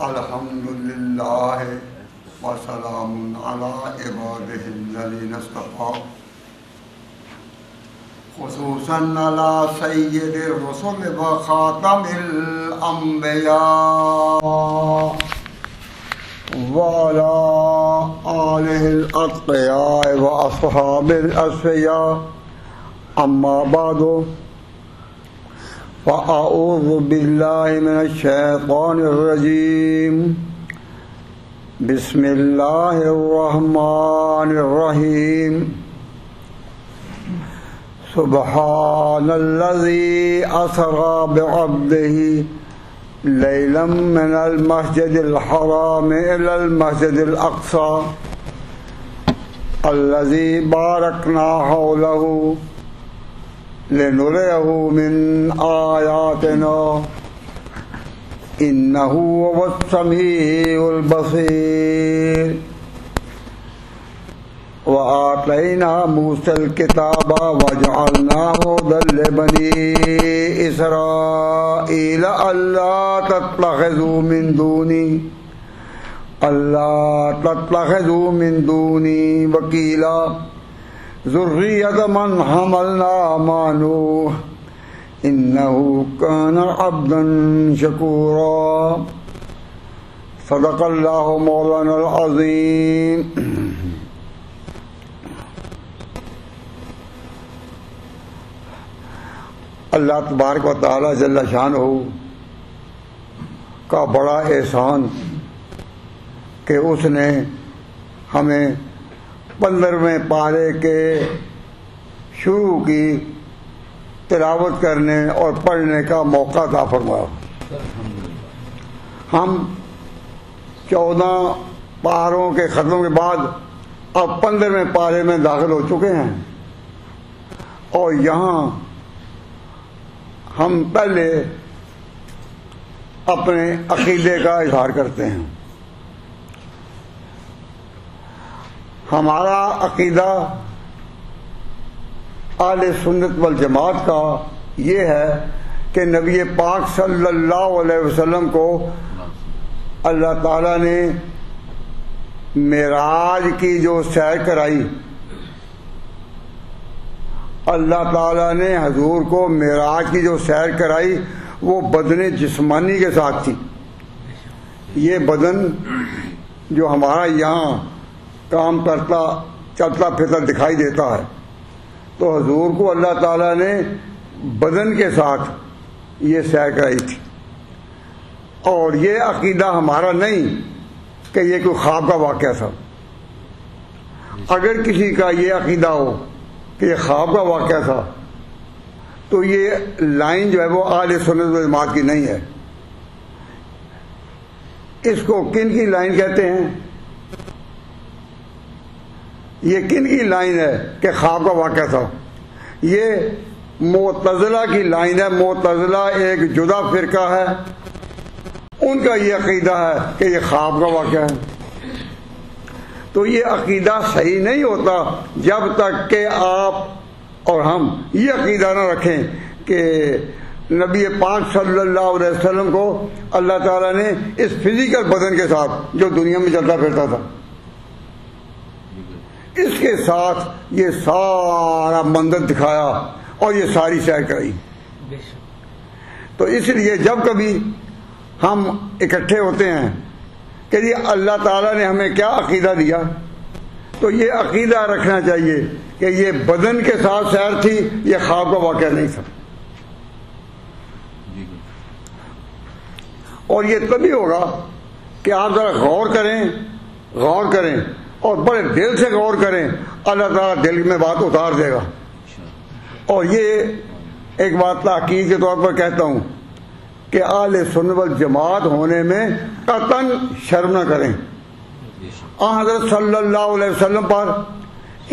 الحمدللہ وسلام علی عبادہ الذین اصطفیٰ خصوصاً علی سید الرسل وخاتم الانبیاء وعلی آلہ الاتقیاء واصحاب الاسفیاء اما بعد فأعوذ باللہ من الشیطان الرجیم بسم اللہ الرحمن الرحیم سبحان الذی اسری بعبدہ لیلا من المسجد الحرام الی المسجد الاقصی الذی بارکنا حولہ لنريه من آياتنا إنه هو السميع البصير وآتينا موسى الكتاب وجعلناه هدى لبني إسرائيل ألا تتخذوا من دوني وكيلا ذریۃ من حملنا مع نوح انہ کان عبدا شکورا صدق اللہ مولانا العظیم۔ اللہ تبارک و تعالی جل شانہ کا بڑا احسان کہ اس نے ہمیں 15ویں پارے کے شروع کی تلاوت کرنے اور پڑھنے کا موقع عطا فرمایا۔ ہم 14 پاروں کے ختم کے بعد اب 15ویں پارے میں داخل ہو چکے ہیں، اور یہاں ہم پہلے اپنے عقیدے کا اظہار کرتے ہیں۔ ہمارا عقیدہ اہل سنت والجماعت کا یہ ہے کہ نبی پاک صلی اللہ علیہ وسلم کو اللہ تعالیٰ نے معراج کی جو سیر کرائی، اللہ تعالیٰ نے حضور کو معراج کی جو سیر کرائی وہ بدن جسمانی کے ساتھ تھی۔ یہ بدن جو ہمارا یہاں کام کرتا چلتا پھرتا دکھائی دیتا ہے، تو حضور کو اللہ تعالیٰ نے بدن کے ساتھ یہ سیر کرائی تھی۔ اور یہ عقیدہ ہمارا نہیں کہ یہ کوئی خواب کا واقعہ تھا۔ اگر کسی کا یہ عقیدہ ہو کہ یہ خواب کا واقعہ تھا تو یہ لائن جو ہے وہ اہل سنت و جماعت کی نہیں ہے۔ اس کو کن کی لائن کہتے ہیں؟ یہ کن کی لائن ہے کہ خواب کا واقعہ تھا؟ یہ معتزلہ کی لائن ہے۔ معتزلہ ایک جدا فرقہ ہے، ان کا یہ عقیدہ ہے کہ یہ خواب کا واقعہ ہے۔ تو یہ عقیدہ صحیح نہیں ہوتا جب تک کہ آپ اور ہم یہ عقیدہ نہ رکھیں کہ نبی پاک صلی اللہ علیہ وسلم کو اللہ تعالیٰ نے اس فزیکل بدن کے ساتھ جو دنیا میں چلتا پھرتا تھا اس کے ساتھ یہ سارا منظر دکھایا اور یہ ساری سیر کرائی۔ تو اس لیے جب کبھی ہم اکٹھے ہوتے ہیں کہ یہ اللہ تعالیٰ نے ہمیں کیا عقیدہ دیا، تو یہ عقیدہ رکھنا چاہیے کہ یہ بدن کے ساتھ سیر تھی، یہ خواب کا واقعہ نہیں تھا۔ اور یہ تبھی ہوگا کہ آپ ذرا غور کریں اور بڑے دل سے غور کریں، اللہ تعالیٰ دل میں بات اتار دے گا۔ اور یہ ایک بات تحقیق کے طور پر کہتا ہوں کہ اہل سنت والجماعت ہونے میں قطعاً شرم نہ کریں۔ حضرت صلی اللہ علیہ وسلم پر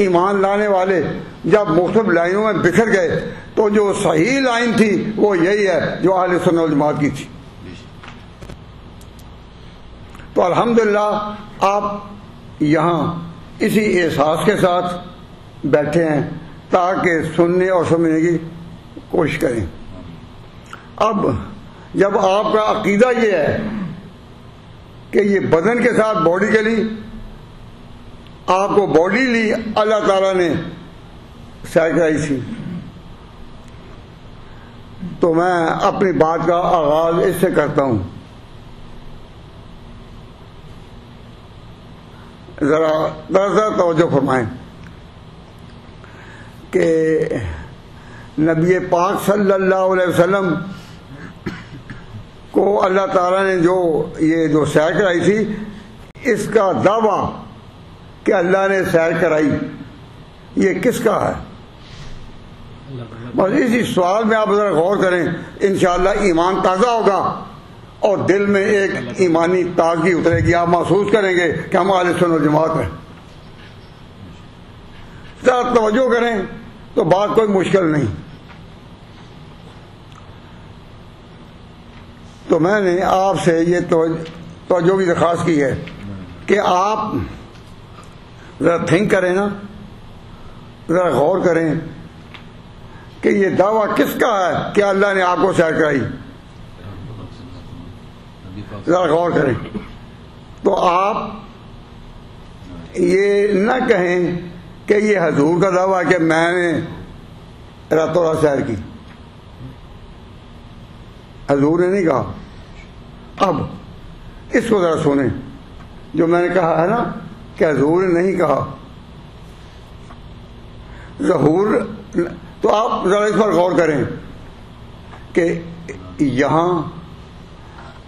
ایمان لانے والے جب مختلف لائنوں میں بکھر گئے تو جو صحیح لائن تھی وہ یہی ہے جو اہل سنت والجماعت کی تھی۔ تو الحمدللہ آپ یہاں اسی احساس کے ساتھ بیٹھے ہیں تاکہ سننے اور سمجھنے کی کوشش کریں۔ اب جب آپ کا عقیدہ یہ ہے کہ یہ بدن کے ساتھ باڈی کے لیے آپ کو باڈی لی اللہ تعالیٰ نے سیر کرائی تھی. تو میں اپنی بات کا آغاز اس سے کرتا ہوں. ذرا دراصل توجہ فرمائیں کہ نبی پاک صلی اللہ علیہ وسلم کو اللہ تعالیٰ نے جو سیر کرائی تھی، اس کا دعویٰ کہ اللہ نے سیر کرائی یہ کس کا ہے؟ بس اسی سوال میں آپ ذرا غور کریں، انشاءاللہ ایمان تازہ ہوگا اور دل میں ایک ایمانی تازگی اترے گی. آپ محسوس کریں گے کہ ہم اہل سنت والجماعت ہیں. ذرا توجہ کریں تو بات کوئی مشکل نہیں. تو میں نے آپ سے یہ توجہ کی درخواست کی ہے کہ آپ ذرا تھنک کریں نا، ذرا غور کریں کہ یہ دعویٰ کس کا ہے کہ اللہ نے آپ کو سیر کرائی. ذرا غور کریں تو آپ یہ نہ کہیں کہ یہ حضور کا دعویٰ ہے کہ میں نے راتوں رات سیر کی. حضور نے نہیں کہا. اب اس کو ذرا سنیں جو میں نے کہا ہے نا کہ حضور نے نہیں کہا. ظہور تو آپ ذرا اس پر غور کریں کہ یہاں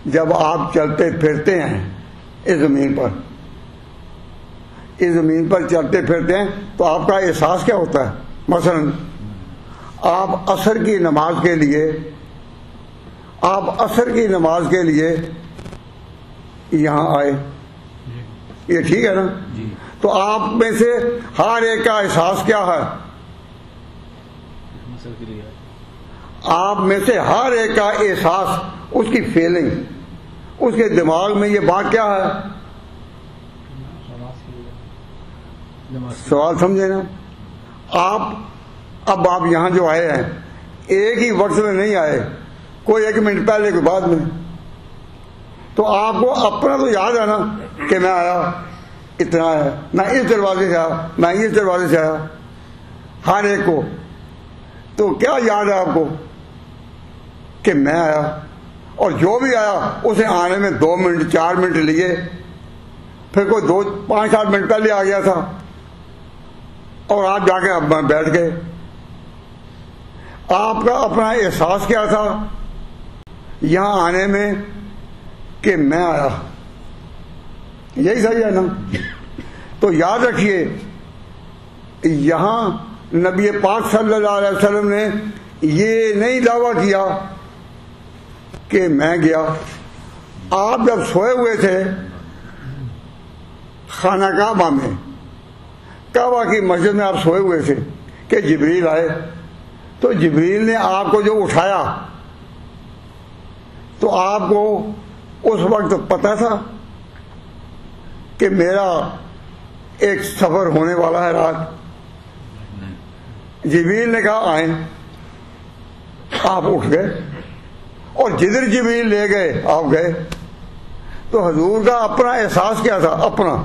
جب آپ چلتے پھرتے ہیں اس زمین پر چلتے پھرتے ہیں تو آپ کا احساس کیا ہوتا ہے؟ مثلا آپ عصر کی نماز کے لیے یہاں آئے، یہ ٹھیک ہے نا؟ تو آپ میں سے ہر ایک کا احساس کیا ہے؟ آپ میں سے ہر ایک کا احساس، اس کی فیلنگ، اس کے دماغ میں یہ بات کیا ہے؟ سوال سمجھے نا؟ اب آپ یہاں جو آئے ہیں ایک ہی وقت میں نہیں آئے، کوئی 1 منٹ پہلے کوئی بعد میں. تو آپ کو اپنا تو یاد ہے نا کہ میں آیا اتنا ہے، میں اس دروازے سے آیا، میں اس دروازے سے آیا. ہر ایک کو تو کیا یاد ہے آپ کو کہ میں آیا، اور جو بھی آیا اسے آنے میں 2 منٹ 4 منٹ لیے، پھر کوئی 2 5 7 منٹ پہلے آ گیا تھا اور آپ جا کے اب بیٹھ گئے. آپ کا اپنا احساس کیا تھا یہاں آنے میں کہ میں آیا؟ یہی صحیح ہے نا؟ تو یاد رکھیے یہاں نبی پاک صلی اللہ علیہ وسلم نے یہ نہیں دعویٰ کیا کہ میں گیا. آپ جب سوئے ہوئے تھے خانہ کعبہ میں، کعبہ کی مسجد میں آپ سوئے ہوئے تھے کہ جبریل آئے، تو جبریل نے آپ کو جو اٹھایا تو آپ کو اس وقت پتہ تھا کہ میرا ایک سفر ہونے والا ہے رات؟ جبریل نے کہا آئیں، آپ اٹھ گئے اور جدھر جبریل لے گئے آپ گئے. تو حضور کا اپنا احساس کیا تھا؟ اپنا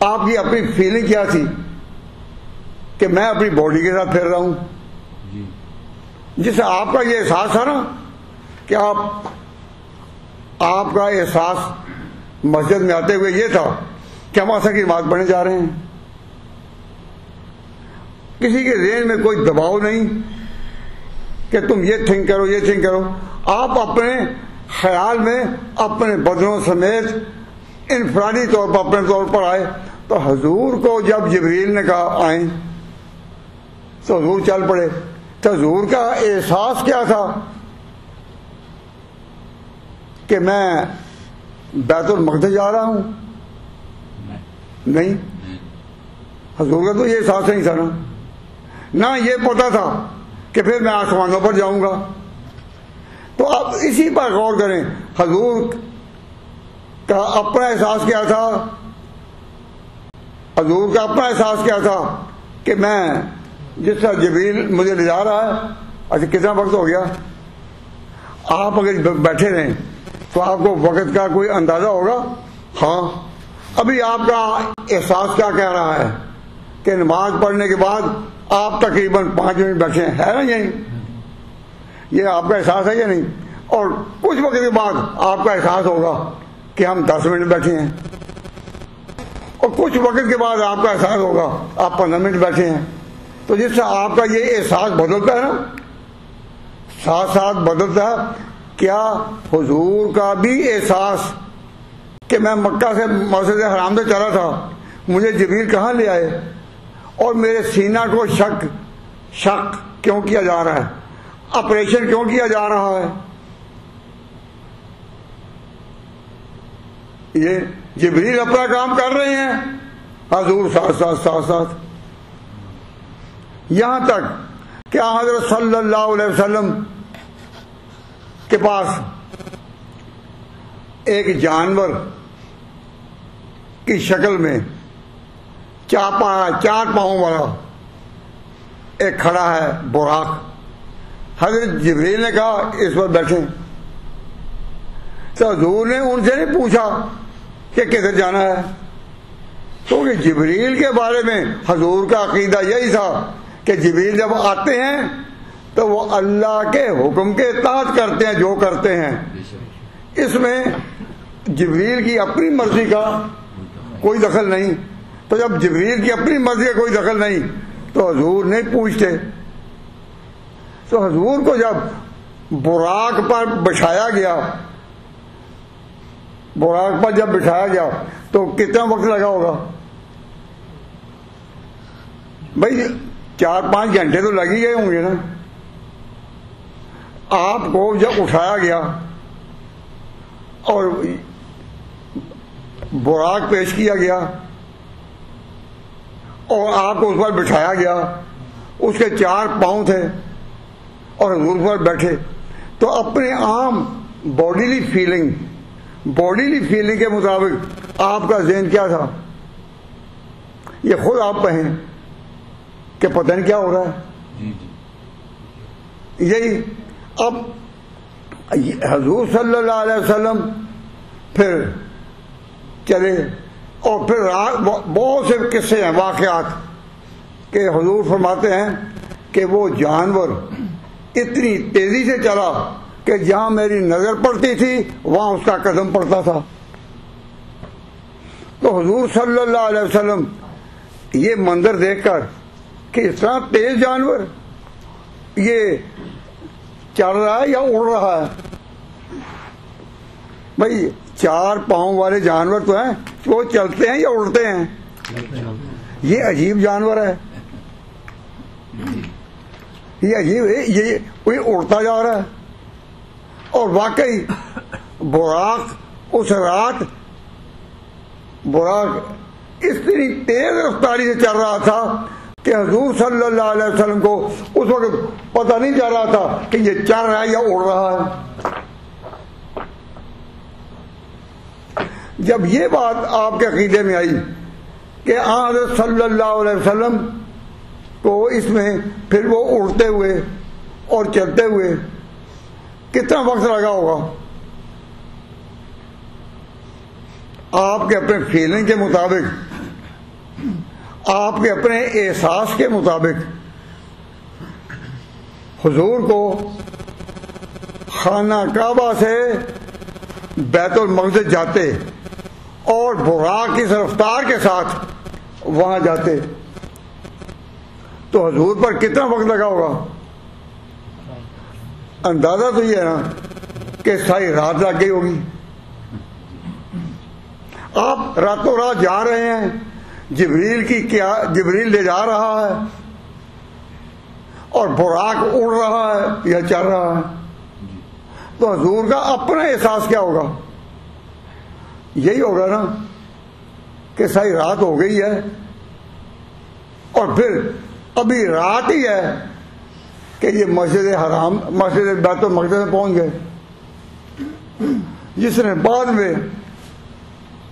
آپ کی اپنی فیلنگ کیا تھی کہ میں اپنی باڈی کے ساتھ پھر رہا ہوں؟ جس سے آپ کا یہ احساس تھا نا کہ آپ کا احساس مسجد میں آتے ہوئے یہ تھا کہ ہم عصر کی نماز پڑھنے جا رہے ہیں. کسی کے ذہن میں کوئی دباؤ نہیں کہ تم یہ تھنک کرو یہ تھنک کرو. آپ اپنے خیال میں اپنے بدنوں سمیت انفرادی طور پر اپنے طور پر آئے. تو حضور کو جب جبریل نے کہا آئیں تو حضور چل پڑے. تو حضور کا احساس کیا تھا کہ میں بیت المقدس جا رہا ہوں؟ نہیں، حضور کا تو یہ احساس نہیں تھا نا. نہ یہ پتا تھا کہ پھر میں آسمانوں پر جاؤں گا. تو اب اسی پر غور کریں، حضور کا اپنا احساس کیا تھا؟ حضور کا اپنا احساس کیا تھا کہ میں جس طرح جبریل مجھے لے جا رہا ہے. اچھا کتنا وقت ہو گیا؟ آپ اگر بیٹھے رہیں تو آپ کو وقت کا کوئی اندازہ ہوگا؟ ہاں، ابھی آپ کا احساس کیا کہہ رہا ہے کہ نماز پڑھنے کے بعد آپ تقریباً 5 منٹ بیٹھے ہیں، ہے نا؟ یہ آپ کا احساس ہے یا نہیں؟ اور کچھ وقت کے بعد آپ کا احساس ہوگا کہ ہم 10 منٹ بیٹھے ہیں، اور کچھ وقت کے بعد آپ کا احساس ہوگا آپ 15 منٹ بیٹھے ہیں۔ تو جس سے آپ کا یہ احساس بدلتا ہے نا، ساتھ ساتھ بدلتا ہے، کیا حضور کا بھی احساس کہ میں مکہ سے مسجد حرام سے چلا تھا، مجھے جبریل کہاں لے آئے اور میرے سینہ کو شک کیوں کیا جا رہا ہے، آپریشن کیوں کیا جا رہا ہے؟ یہ جبریل اپنا کام کر رہے ہیں، حضور ساتھ یہاں تک کہ حضرت صلی اللہ علیہ وسلم کے پاس ایک جانور کی شکل میں 4 پاؤں والا ایک کھڑا ہے براق۔ حضرت جبریل نے کہا اس پر بیٹھیں، تو حضور نے ان سے نہیں پوچھا کہ کدھر جانا ہے، کیونکہ جبریل کے بارے میں حضور کا عقیدہ یہی تھا کہ جبریل جب آتے ہیں تو وہ اللہ کے حکم کے اطاعت کرتے ہیں جو کرتے ہیں، اس میں جبریل کی اپنی مرضی کا کوئی دخل نہیں۔ تو جب جبریل کی اپنی مرضی کا کوئی دخل نہیں تو حضور نہیں پوچھتے۔ تو حضور کو جب براق پر بٹھایا گیا تو کتنا وقت لگا ہوگا؟ بھائی 4-5 گھنٹے تو لگ ہی گئے ہوں گے نا۔ آپ کو جب اٹھایا گیا اور براق پیش کیا گیا اور آپ کو اس پر بٹھایا گیا، اس کے 4 پاؤں تھے اور حضور پر بیٹھے، تو اپنے عام باڈیلی فیلنگ کے مطابق آپ کا ذہن کیا تھا؟ یہ خود آپ کہیں کہ پتہ نہیں کیا ہو رہا ہے۔ یہی اب حضور صلی اللہ علیہ وسلم پھر چلے، اور پھر بہت سے قصے ہیں، واقعات، کہ حضور فرماتے ہیں کہ وہ جانور اتنی تیزی سے چلا کہ جہاں میری نظر پڑتی تھی وہاں اس کا قدم پڑتا تھا۔ تو حضور صلی اللہ علیہ وسلم یہ منظر دیکھ کر کہ اس طرح تیز جانور یہ چل رہا ہے یا اڑ رہا ہے؟ بھائی 4 پاؤں والے جانور تو ہیں، وہ چلتے ہیں یا اڑتے ہیں؟ یہ عجیب جانور ہے، یہ عجیب ہے، یہ کوئی اڑتا جا رہا ہے۔ اور واقعی براق اس رات اتنی تیز رفتاری سے چل رہا تھا کہ حضور صلی اللہ علیہ وسلم کو اس وقت پتہ نہیں چل رہا تھا کہ یہ چل رہا ہے یا اڑ رہا ہے۔ جب یہ بات آپ کے عقیدے میں آئی کہ حضرت صلی اللہ علیہ وسلم کو اس میں پھر وہ اڑتے ہوئے اور چلتے ہوئے کتنا وقت لگا ہوگا؟ آپ کے اپنے فیلنگ کے مطابق، آپ کے اپنے احساس کے مطابق حضور کو خانہ کعبہ سے بیت المقدس جاتے اور براق کی رفتار کے ساتھ وہاں جاتے تو حضور پر کتنا وقت لگا ہوگا؟ اندازہ تو یہ ہے نا کہ ساری رات لگ گئی ہوگی۔ آپ راتوں رات جا رہے ہیں، جبریل لے جا رہا ہے اور براق اڑ رہا ہے یا چل رہا ہے، تو حضور کا اپنا احساس کیا ہوگا؟ یہی ہوگا نا کہ ساری رات ہو گئی ہے اور پھر ابھی رات ہی ہے کہ یہ مسجد بیت المقدس میں پہنچ گئے، جس نے بعد میں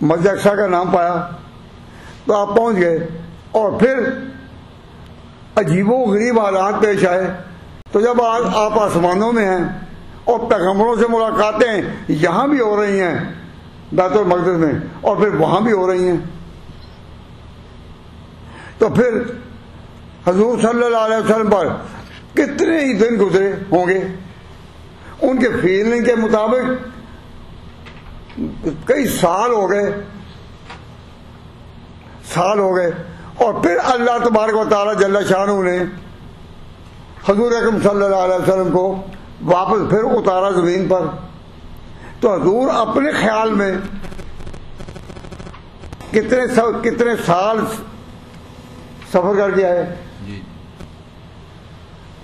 مسجد اقصی کا نام پایا، تو آپ پہنچ گئے اور پھر عجیب و غریب حالات پیش آئے۔ تو جب آپ آسمانوں میں ہیں اور پیغمبروں سے ملاقاتیں یہاں بھی ہو رہی ہیں بیت المقدس میں، اور پھر وہاں بھی ہو رہی ہیں. تو پھر حضور صلی اللہ علیہ وسلم پر کتنے ہی دن گزرے ہوں گے. ان کے فیلنگ کے مطابق کئی سال ہو گئے. اور پھر اللہ تبارک و تعالیٰ جل شانہ نے حضور اکرم صلی اللہ علیہ وسلم کو واپس پھر اتارا زمین پر. تو حضور اپنے خیال میں کتنے سال سفر کر کے آئے.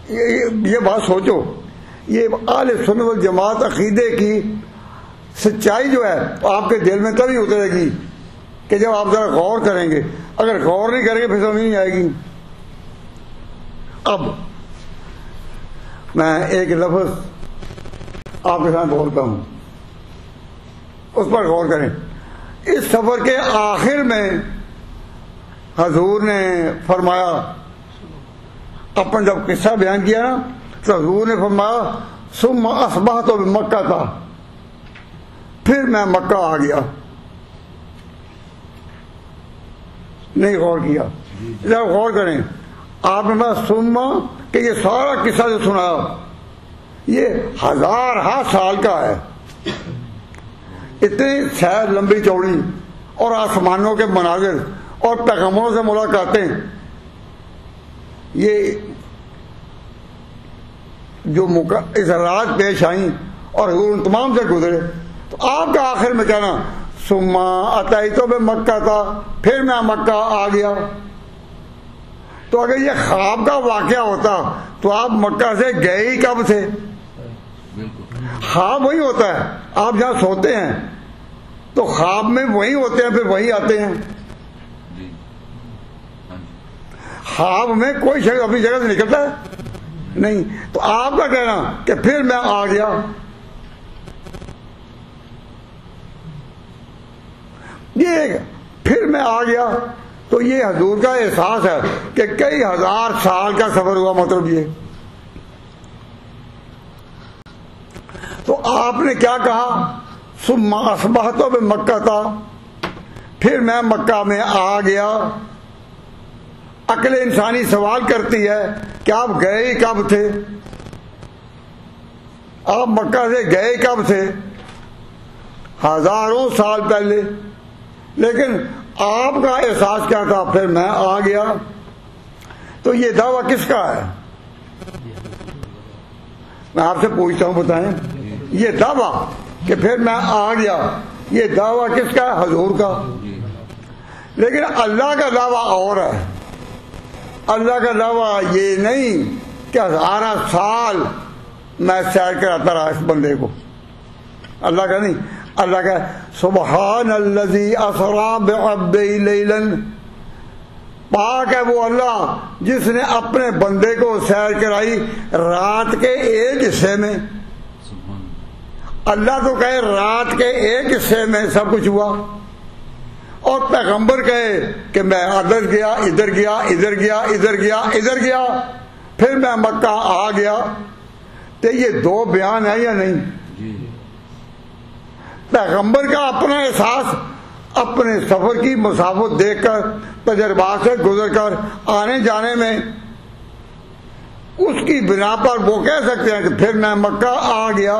یہ بات سوچو. یہ اہل سنت والجماعت عقیدے کی سچائی جو ہے آپ کے دل میں تبھی اترے گی کہ جب آپ ذرا غور کریں گے. اگر غور نہیں کریں گے پھر سمجھ نہیں آئے گی. اب میں ایک لفظ آپ کے ساتھ بولتا ہوں، اس پر غور کریں. اس سفر کے آخر میں حضور نے فرمایا، اپنا جب قصہ بیان کیا نا تو حضور نے فرمایا ثم اصبحت بمکہ تھا، پھر میں مکہ آ گیا. نہیں غور کیا. جب غور کریں آپ نے بس سما کہ یہ سارا قصہ جو سنایا یہ ہزارہ سال کا ہے. اتنی سیر لمبی چوڑی اور آسمانوں کے مناظر اور پیغمبروں سے ملاقاتیں، یہ جو اظہارات پیش آئیں اور حضور ان تمام سے گزرے. تو آپ کا آخر میں کہنا ثم اتیت بمکہ تھا، پھر میں مکہ آ گیا. تو اگر یہ خواب کا واقعہ ہوتا تو آپ مکہ سے گئے ہی کب تھے؟ خواب وہی ہوتا ہے. آپ جہاں سوتے ہیں تو خواب میں وہی ہوتے ہیں، پھر وہی آتے ہیں. خواب میں کوئی شخص اپنی جگہ سے نکلتا ہے نہیں. تو آپ کا کہنا کہ پھر میں آ گیا، یہ پھر میں آ گیا تو یہ حضور کا احساس ہے کہ کئی ہزار سال کا سفر ہوا. مطلب یہ تو آپ نے کیا کہا ثم اصبحت بمکہ تھا، پھر میں مکہ میں آ گیا. عقل انسانی سوال کرتی ہے کہ آپ گئے کب تھے؟ آپ مکہ سے گئے کب تھے؟ ہزاروں سال پہلے. لیکن آپ کا احساس کیا تھا؟ پھر میں آ گیا. تو یہ دعویٰ کس کا ہے؟ میں آپ سے پوچھتا ہوں، بتائیں. یہ دعویٰ کہ پھر میں آ گیا، یہ دعویٰ کس کا ہے؟ حضور کا. لیکن اللہ کا دعویٰ اور ہے. اللہ کا دعویٰ یہ نہیں کہ ہزارہ سال میں سیر کراتا رہا اس بندے کو. اللہ کا نہیں. اللہ کا سبحان الذی اسری بعبدہ لیلا، پاک ہے وہ اللہ جس نے اپنے بندے کو سیر کرائی رات کے ایک حصے میں. اللہ تو کہے رات کے ایک حصے میں سب کچھ ہوا، اور پیغمبر کہے کہ میں ادھر گیا، ادھر گیا، ادھر گیا، ادھر گیا، ادھر گیا، پھر میں مکہ آ گیا. تو یہ دو بیان ہے یا نہیں؟ پیغمبر کا اپنا احساس اپنے سفر کی مسافت دیکھ کر، تجربات سے گزر کر، آنے جانے میں، اس کی بنا پر وہ کہہ سکتے ہیں کہ پھر میں مکہ آ گیا.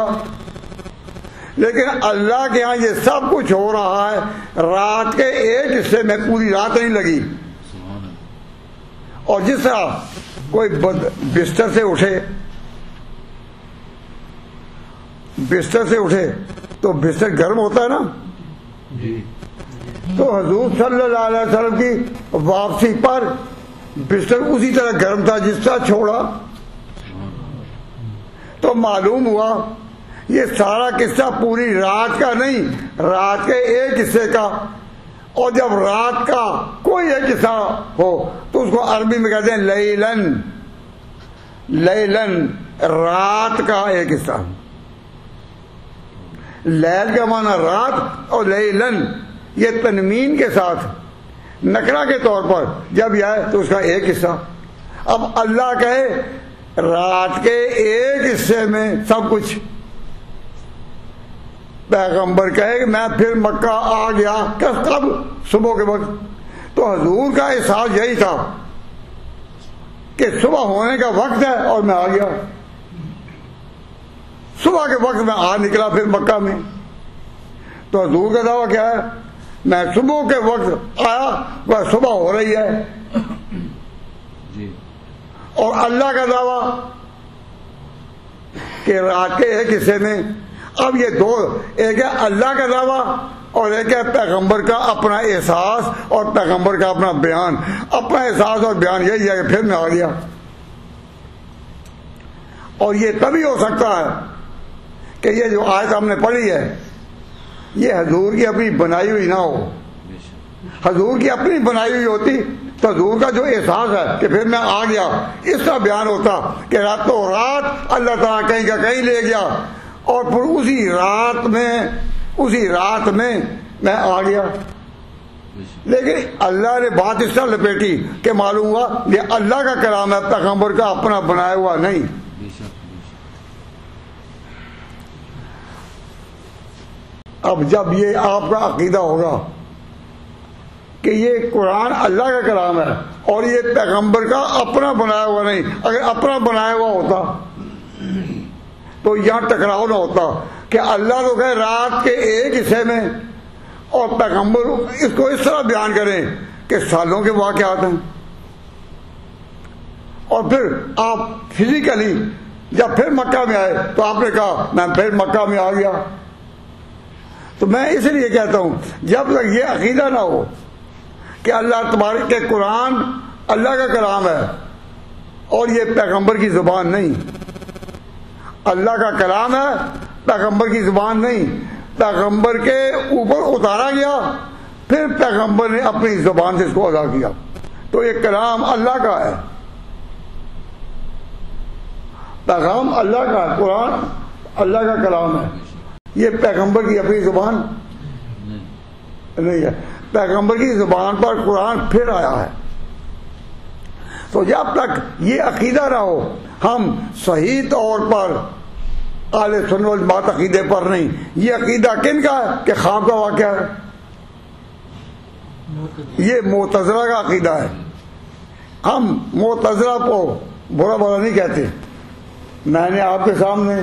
لیکن اللہ کے ہاں یہ سب کچھ ہو رہا ہے رات کے ایک حصے میں، پوری رات نہیں لگی. اور جس طرح کوئی بستر سے اٹھے تو بستر گرم ہوتا ہے نا. تو حضور صلی اللہ علیہ وسلم کی واپسی پر بستر اسی طرح گرم تھا جس طرح چھوڑا. تو معلوم ہوا یہ سارا قصہ پوری رات کا نہیں، رات کے ایک حصے کا. اور جب رات کا کوئی ایک حصہ ہو تو اس کو عربی میں کہتے ہیں لیلن. لیلن رات کا ایک حصہ. لیل کا معنی رات، اور لیلن یہ تنوین کے ساتھ نکرہ کے طور پر جب یہ آئے تو اس کا ایک حصہ. اب اللہ کہے رات کے ایک حصے میں سب کچھ، پیغمبر کہے کہ میں پھر مکہ آ گیا، کب؟ صبح کے وقت. تو حضور کا احساس یہی تھا کہ صبح ہونے کا وقت ہے اور میں آ گیا. صبح کے وقت میں آ نکلا پھر مکہ میں. تو حضور کا دعویٰ کیا ہے؟ میں صبح کے وقت آیا، وہ صبح ہو رہی ہے. اور اللہ کا دعویٰ کہ رات کے ایک حصے میں. اب یہ دو، ایک ہے اللہ کا دعویٰ اور ایک ہے پیغمبر کا اپنا احساس اور پیغمبر کا اپنا بیان. اپنا احساس اور بیان یہی ہے کہ پھر میں آ گیا. اور یہ تبھی ہو سکتا ہے کہ یہ جو آیت ہم نے پڑھی ہے یہ حضور کی اپنی بنائی ہوئی نہ ہو. حضور کی اپنی بنائی ہوئی ہوتی تو حضور کا جو احساس ہے کہ پھر میں آ گیا، اس کا بیان ہوتا کہ راتوں رات اللہ تعالیٰ کہیں کا کہیں لے گیا اور پھر اسی رات میں میں آ گیا. لیکن اللہ نے بات اس طرح لپیٹی کہ معلوم ہوا یہ اللہ کا کلام ہے، پیغمبر کا اپنا بنایا ہوا نہیں. اب جب یہ آپ کا عقیدہ ہوگا کہ یہ قرآن اللہ کا کلام ہے اور یہ پیغمبر کا اپنا بنایا ہوا نہیں، اگر اپنا بنایا ہوا ہوتا تو یہاں ٹکراؤ نہ ہوتا کہ اللہ تو کہے رات کے ایک حصے میں اور پیغمبر اس کو اس طرح بیان کریں کہ سالوں کے واقعات ہیں. اور پھر آپ فزیکلی جب پھر مکہ میں آئے تو آپ نے کہا میں پھر مکہ میں آ گیا. تو میں اس لیے کہتا ہوں جب تک یہ عقیدہ نہ ہو کہ اللہ تبارک کے قرآن اللہ کا کلام ہے اور یہ پیغمبر کی زبان نہیں، اللہ کا کلام ہے پیغمبر کی زبان نہیں، پیغمبر کے اوپر اتارا گیا پھر پیغمبر نے اپنی زبان سے اس کو ادا کیا، تو یہ کلام اللہ کا ہے، پیغام اللہ کا ہے، قرآن اللہ کا کلام ہے. یہ پیغمبر کی اپنی زبان نہیں ہے، پیغمبر کی زبان پر قرآن پھر آیا ہے. تو جب تک یہ عقیدہ نہ ہو ہم صحیح طور پر اہل سنت والجماعت عقیدے پر نہیں. یہ عقیدہ کن کا ہے کہ خواب کا واقعہ ہے؟ یہ معتزلہ کا عقیدہ ہے. ہم معتزلہ کو برا بھلا نہیں کہتے. میں نے آپ کے سامنے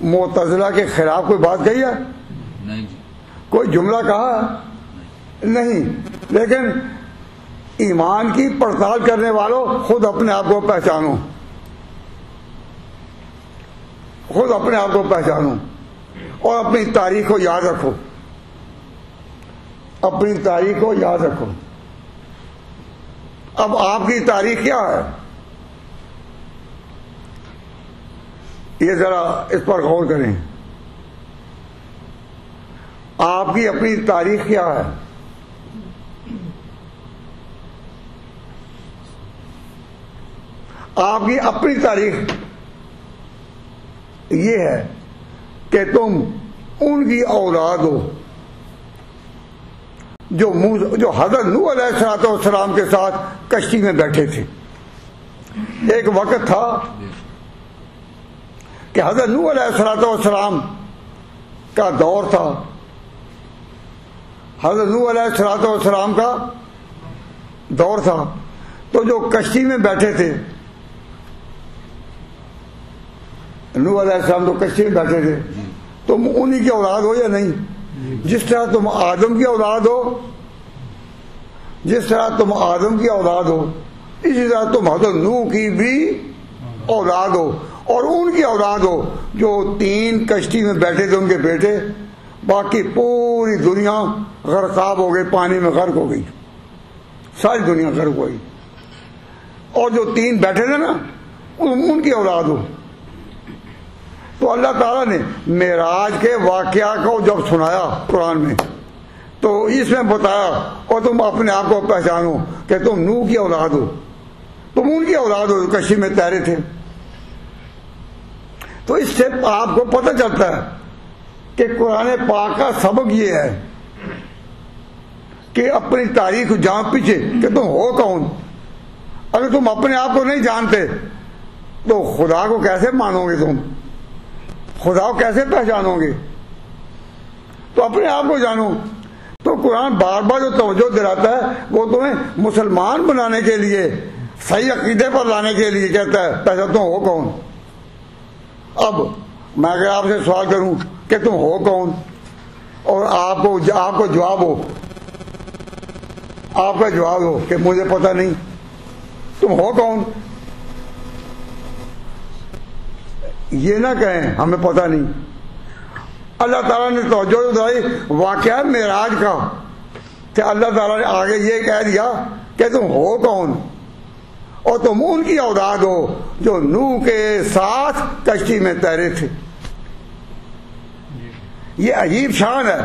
معتزلہ کے خلاف کوئی بات کہی ہے؟ نہیں. کوئی جملہ کہا نہیں. لیکن ایمان کی پڑتال کرنے والوں خود اپنے آپ کو پہچانو، خود اپنے آپ کو پہچانو اور اپنی تاریخ کو یاد رکھو، اپنی تاریخ کو یاد رکھو. اب آپ کی تاریخ کیا ہے یہ ذرا اس پر غور کریں. آپ کی اپنی تاریخ کیا ہے؟ آپ کی اپنی تاریخ یہ ہے کہ تم ان کی اولاد ہو جو حضرت نوح علیہ السلام کے ساتھ کشتی میں بیٹھے تھے. ایک وقت تھا کہ حضرت نوح علیہ السلام کا دور تھا، حضرت نوح علیہ السلام کا دور تھا. تو جو کشتی میں بیٹھے تھے، نوح علیہ السلام تو کشتی میں بیٹھے تھے، تم انہی کی اولاد ہو یا نہیں؟ جس طرح تم آدم کی اولاد ہو، جس طرح تم آدم کی اولاد ہو اسی طرح تم حضرت نوح کی بھی اولاد ہو اور ان کی اولاد ہو جو 3 کشتی میں بیٹھے تھے ان کے بیٹے. باقی پوری دنیا غرقاب ہو گئی، پانی میں غرق ہو گئی، ساری دنیا غرق ہو گئی. اور جو 3 بیٹھے تھے نا ان کی اولاد ہو. تو اللہ تعالیٰ نے معراج کے واقعہ کو جب سنایا قرآن میں تو اس میں بتایا اور تم اپنے آپ کو پہچانو کہ تم نوح کی اولاد ہو، تم ان کی اولاد ہو جو کشتی میں تیرے تھے. تو اس سے آپ کو پتہ چلتا ہے کہ قرآن پاک کا سبق یہ ہے کہ اپنی تاریخ کو جان پیچھے کہ تم ہو کون. اگر تم اپنے آپ کو نہیں جانتے تو خدا کو کیسے مانو گے؟ تم خدا کو کیسے پہچانو گے؟ تو اپنے آپ کو جانو. تو قرآن بار بار جو توجہ دلاتا ہے وہ تمہیں مسلمان بنانے کے لیے، صحیح عقیدے پر لانے کے لیے کہتا ہے. پہلے تم ہو کون؟ اب میں اگر آپ سے سوال کروں کہ تم ہو کون، اور آپ کو جواب ہو، آپ کا جواب ہو کہ مجھے پتہ نہیں، تم ہو کون؟ یہ نہ کہیں ہمیں پتہ نہیں. اللہ تعالیٰ نے توجہ دلائی واقعہ معراج کا کہ اللہ تعالیٰ نے آگے یہ کہہ دیا کہ تم ہو کون، اور تم ان کی اولاد ہو جو نوح کے ساتھ کشتی میں تیرے تھے. یہ عجیب شان ہے.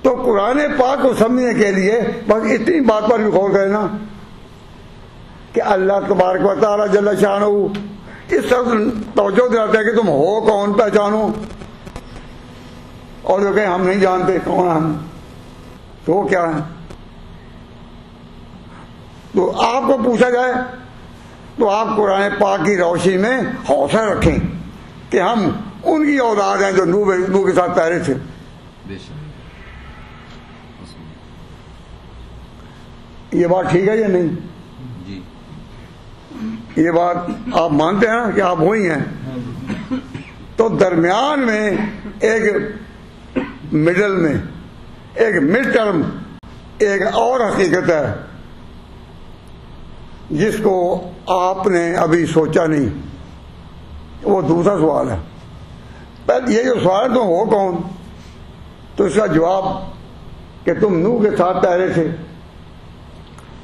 تو قرآن پاک کو سمجھنے کے لیے بس اتنی بات پر بھی غور کرنا کہ اللہ تبارک و تعالیٰ جل شانہ اس طرح توجہ دلاتا ہے کہ تم ہو کون، پہچانو. اور جو کہ ہم نہیں جانتے کون ہم، تو وہ کیا ہے. تو آپ کو پوچھا جائے تو آپ قرآن پاک کی روشنی میں حوصلہ رکھیں کہ ہم ان کی اولاد ہیں جو نوح کے ساتھ تیرے تھے. یہ بات ٹھیک ہے یا نہیں؟ یہ بات آپ مانتے ہیں نا کہ آپ وہی ہیں؟ تو درمیان میں ایک مڈل میں ایک مڈ ٹرم ایک اور حقیقت ہے جس کو آپ نے ابھی سوچا نہیں. وہ دوسرا سوال ہے. پہلے یہ جو سوال ہے تم ہو کون، تو اس کا جواب کہ تم نوح کے ساتھ تیرے تھے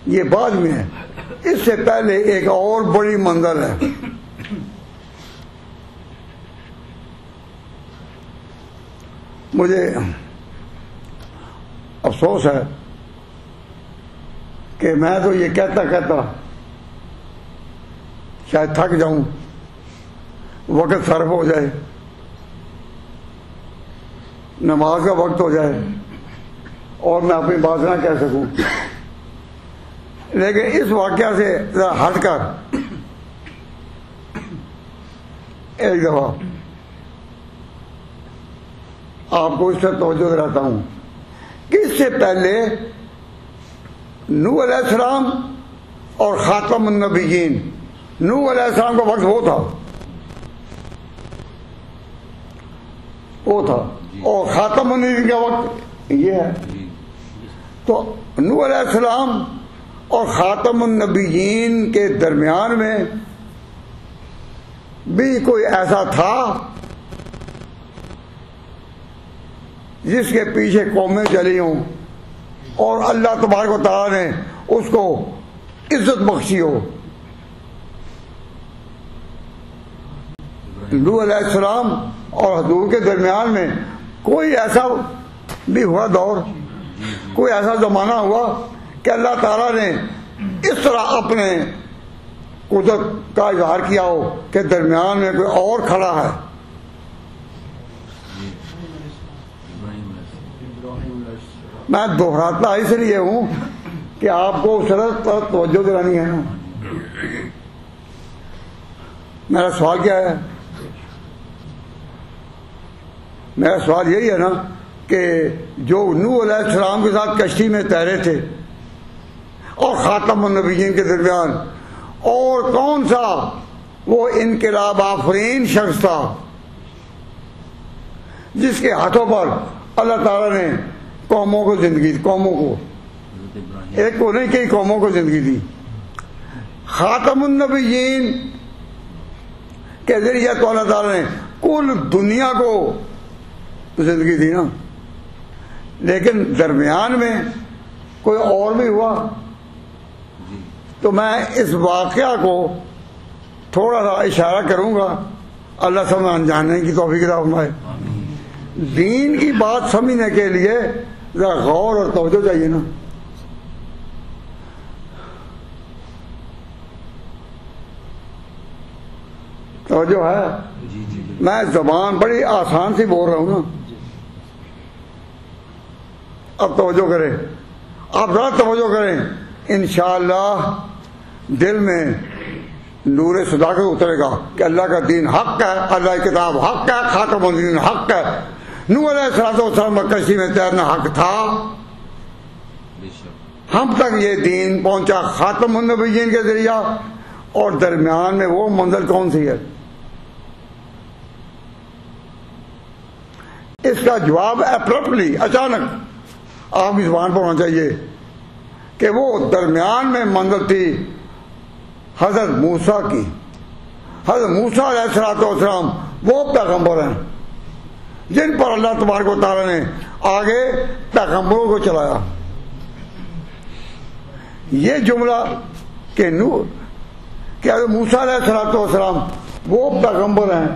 یہ بعد میں ہے. اس سے پہلے ایک اور بڑی منزل ہے. مجھے افسوس ہے کہ میں تو یہ کہتا شاید تھک جاؤں، وقت صرف ہو جائے، نماز کا وقت ہو جائے اور میں اپنی بات نہ کہہ سکوں. لیکن اس واقعہ سے ذرا ہٹ کر ایک دفعہ آپ کو اس سے توجہ دلاتا ہوں کہ اس سے پہلے نوح علیہ السلام اور خاتم النبیین، نوح علیہ السلام کا وقت وہ تھا اور خاتم النبیین کا وقت یہ ہے. تو نوح علیہ السلام اور خاتم النبیین کے درمیان میں بھی کوئی ایسا تھا جس کے پیچھے قومیں چلی ہوں اور اللہ تبارک و تعالیٰ نے اس کو عزت بخشی ہو. نوح علیہ السلام اور حضور کے درمیان میں کوئی ایسا بھی ہوا دور، کوئی ایسا زمانہ ہوا کہ اللہ تعالیٰ نے اس طرح اپنے قدرت کا اظہار کیا ہو کہ درمیان میں کوئی اور کھڑا ہے. میں دہراتا اس لیے ہوں کہ آپ کو اس طرح توجہ دلانی ہے نا. میرا سوال کیا ہے؟ میرا سوال یہی ہے نا کہ جو نوح علیہ السلام کے ساتھ کشتی میں تیرے تھے اور خاتم النبیین کے درمیان اور کون سا وہ انقلاب آفرین شخص تھا جس کے ہاتھوں پر اللہ تعالیٰ نے قوموں کو زندگی دی، قوموں کو، ایک کو نہیں کئی قوموں کو زندگی دی. خاتم النبیین کے ذریعے تو اللہ تعالیٰ نے کل دنیا کو زندگی دی نا. لیکن درمیان میں کوئی اور بھی ہوا. تو میں اس واقعہ کو تھوڑا سا اشارہ کروں گا، اللہ سب جاننے کی توفیق عطا فرمائے. دین کی بات سمجھنے کے لیے ذرا غور اور توجہ چاہیے نا. توجہ ہے؟ میں زبان بڑی آسان سی بول رہا ہوں نا. اب توجہ کریں، آپ ذرا توجہ کریں، انشاءاللہ دل میں نور صداقت اترے گا کہ اللہ کا دین حق ہے، اللہ کی کتاب حق ہے، خاتم النبیین حق ہے. نوح علیہ السلام کا کشتی میں تیرنا حق تھا؟ ہم تک یہ دین پہنچا خاتم النبیین کے ذریعہ، اور درمیان میں وہ منزل کون سی ہے؟ اس کا جواب ایبرپٹلی، اچانک آپ کی زبان پر ہونا چاہیے کہ وہ درمیان میں منزل تھی حضرت موسیٰ کی۔ حضرت موسیٰ علیہ السلام وہ پیغمبر ہیں جن پر اللہ تبارک و تعالیٰ نے آگے پیغمبروں کو چلایا۔ یہ جملہ کہ حضرت موسیٰ علیہ السلام وہ پیغمبر ہیں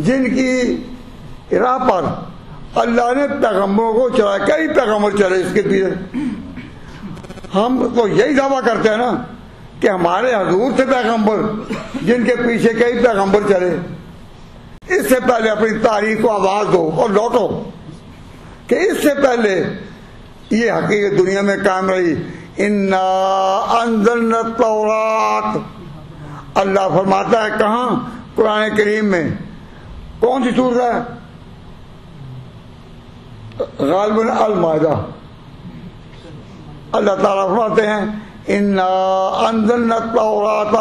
جن کی راہ پر اللہ نے پیغمبروں کو چلایا، کئی پیغمبر چلے اس کے پیچھے۔ ہم تو یہی دعویٰ کرتے ہیں نا کہ ہمارے حضور تھے پیغمبر جن کے پیچھے کئی پیغمبر چلے۔ اس سے پہلے اپنی تاریخ کو آواز دو اور لوٹو کہ اس سے پہلے یہ حقیقت دنیا میں قائم رہی۔ انا انزلنا التوراۃ، اللہ فرماتا ہے کہاں؟ قرآن کریم میں۔ کون سی سورت ہے؟ غالباً المائدہ۔ اللہ تعالیٰ فرماتے ہیں انا انزلنا التوراۃ،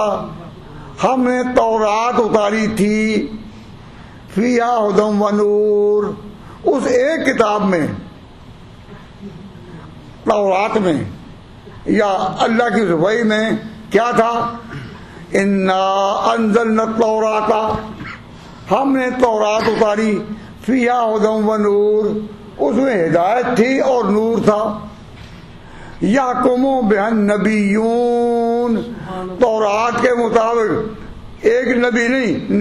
ہم نے تورات اتاری تھی، فیہا ھدی و نور، اس ایک کتاب میں، تورات میں یا اللہ کی وحی میں کیا تھا؟ انا انزلنا التوراۃ، ہم نے تورات اتاری، فیہا ھدی و نور، اس میں ہدایت تھی اور نور تھا۔ یحکم بہا النبیون، تورات کے مطابق ایک نبی نہیں،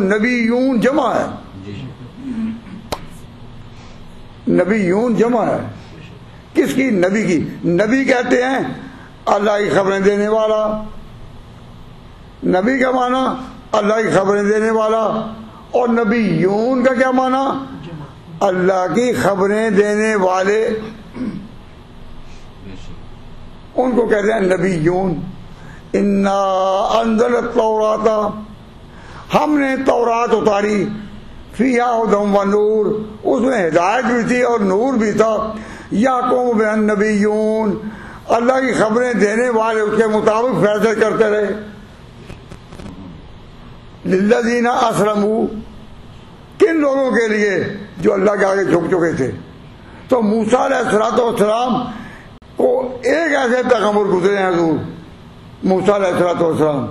نبیون جمع ہے، نبیون جمع ہے۔ کس کی؟ نبی کی۔ نبی کہتے ہیں اللہ کی خبریں دینے والا، نبی کا معنی اللہ کی خبریں دینے والا، اور نبیون کا کیا معنی؟ اللہ کی خبریں دینے والے، ان کو کہتے ہیں نبیون۔ انا انزلنا التوراۃ، ہم نے تورات اتاری، فیہا ھدی و نور، اس میں ہدایت بھی تھی اور نور بھی تھا۔ یحکم بہا النبیون، اللہ کی خبریں دینے والے اس کے مطابق فیصلے کرتے رہے۔ للذین اسلموا، کن لوگوں کے لیے؟ جو اللہ کے آگے جھک چکے تھے۔ تو موسیٰ علیہ السلام کو ایک ایسے پیغمبر گزرے ہیں حضور موسیٰ علیہ السلام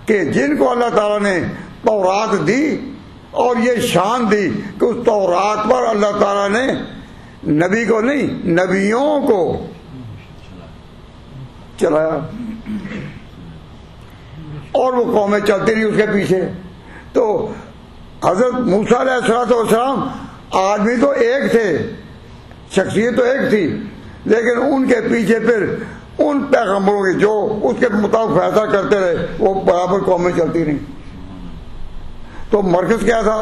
کہ جن کو اللہ تعالیٰ نے تورات دی، اور یہ شان دی کہ اس تورات پر اللہ تعالیٰ نے نبی کو نہیں، نبیوں کو چلایا، اور وہ قومیں چلتی رہی اس کے پیچھے۔ تو حضرت موسیٰ علیہ السلام آدمی تو ایک تھے، شخصیت تو ایک تھی، لیکن ان کے پیچھے پھر ان پیغمبروں کے جو اس کے مطابق فیصلہ کرتے رہے، وہ برابر قومیں چلتی رہیں۔ تو مرکز کیا تھا؟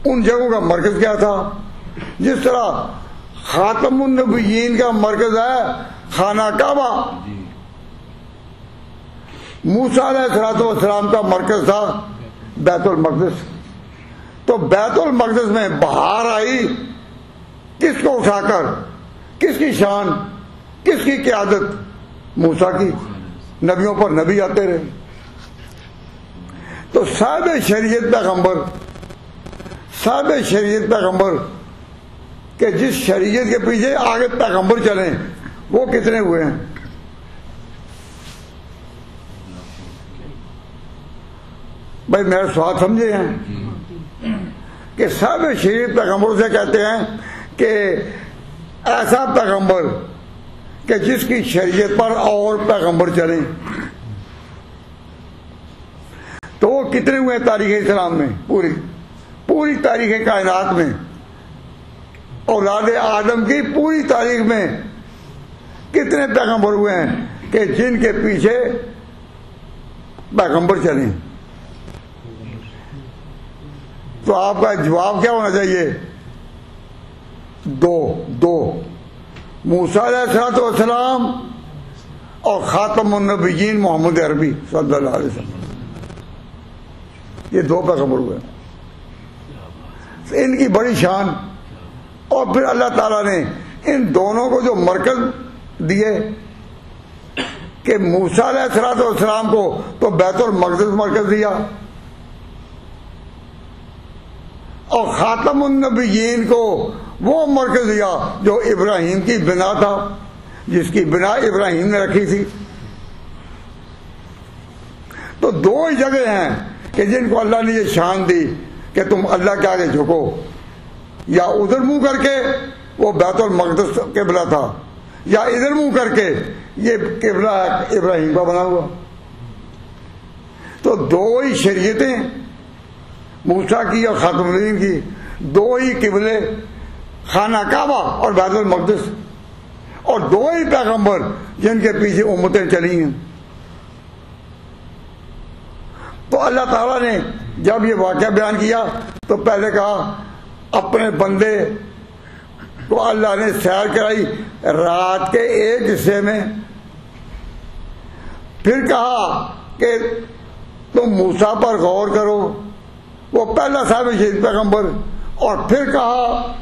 ان جگہوں کا مرکز کیا تھا؟ جس طرح خاتم النبیین کا مرکز ہے خانہ کعبہ، موسیٰ علیہ السلام کا مرکز تھا بیت المقدس۔ تو بیت المقدس میں بہار آئی کس کو اٹھا کر؟ کس کی شان، کس کی قیادت؟ موسیٰ کی۔ نبیوں پر نبی آتے رہے۔ تو صاحب شریعت پیغمبر کہ جس شریعت کے پیچھے آگے پیغمبر چلیں، وہ کتنے ہوئے ہیں؟ بھائی میرا سوال سمجھے ہیں کہ صاحب شریعت پیغمبر سے کہتے ہیں کہ ایسا پیغمبر کہ جس کی شریعت پر اور پیغمبر چلیں۔ تو وہ کتنے ہوئے تاریخ اسلام میں؟ پوری تاریخ کائنات میں، اولاد آدم کی پوری تاریخ میں کتنے پیغمبر ہوئے ہیں کہ جن کے پیچھے پیغمبر چلیں؟ تو آپ کا جواب کیا ہونا چاہیے؟ دو موسیٰ علیہ السلام اور خاتم النبیین محمد عربی صلی اللہ علیہ وسلم، یہ دو پیغمبر ہوئے۔ ان کی بڑی شان. اور پھر اللہ تعالیٰ نے ان دونوں کو جو مرکز دیے کہ موسیٰ علیہ السلام کو تو بیت المقدس مرکز دیا اور خاتم النبیین کو وہ مرکز دیا جو ابراہیم کی بنا تھا، جس کی بنا ابراہیم نے رکھی تھی. تو دو ہی جگہ ہیں کہ جن کو اللہ نے یہ شان دی کہ تم اللہ کے آگے جھکو. یا ادھر منہ کر کے وہ بیت المقدس قبلہ تھا، یا ادھر منہ کر کے یہ قبلہ ابراہیم کا بنا ہوا. تو دو ہی شریعتیں، موسیٰ کی اور خاتم النبیین کی، دو ہی قبلے، خانہ کعبہ اور بیت المقدس، اور دو ہی پیغمبر جن کے پیچھے امتیں چلی ہیں. تو اللہ تعالیٰ نے جب یہ واقعہ بیان کیا تو پہلے کہا اپنے بندے کو اللہ نے سیر کرائی رات کے ایک حصے میں. پھر کہا کہ تم موسیٰ پر غور کرو، وہ پہلا صاحب شہید پیغمبر. اور پھر کہا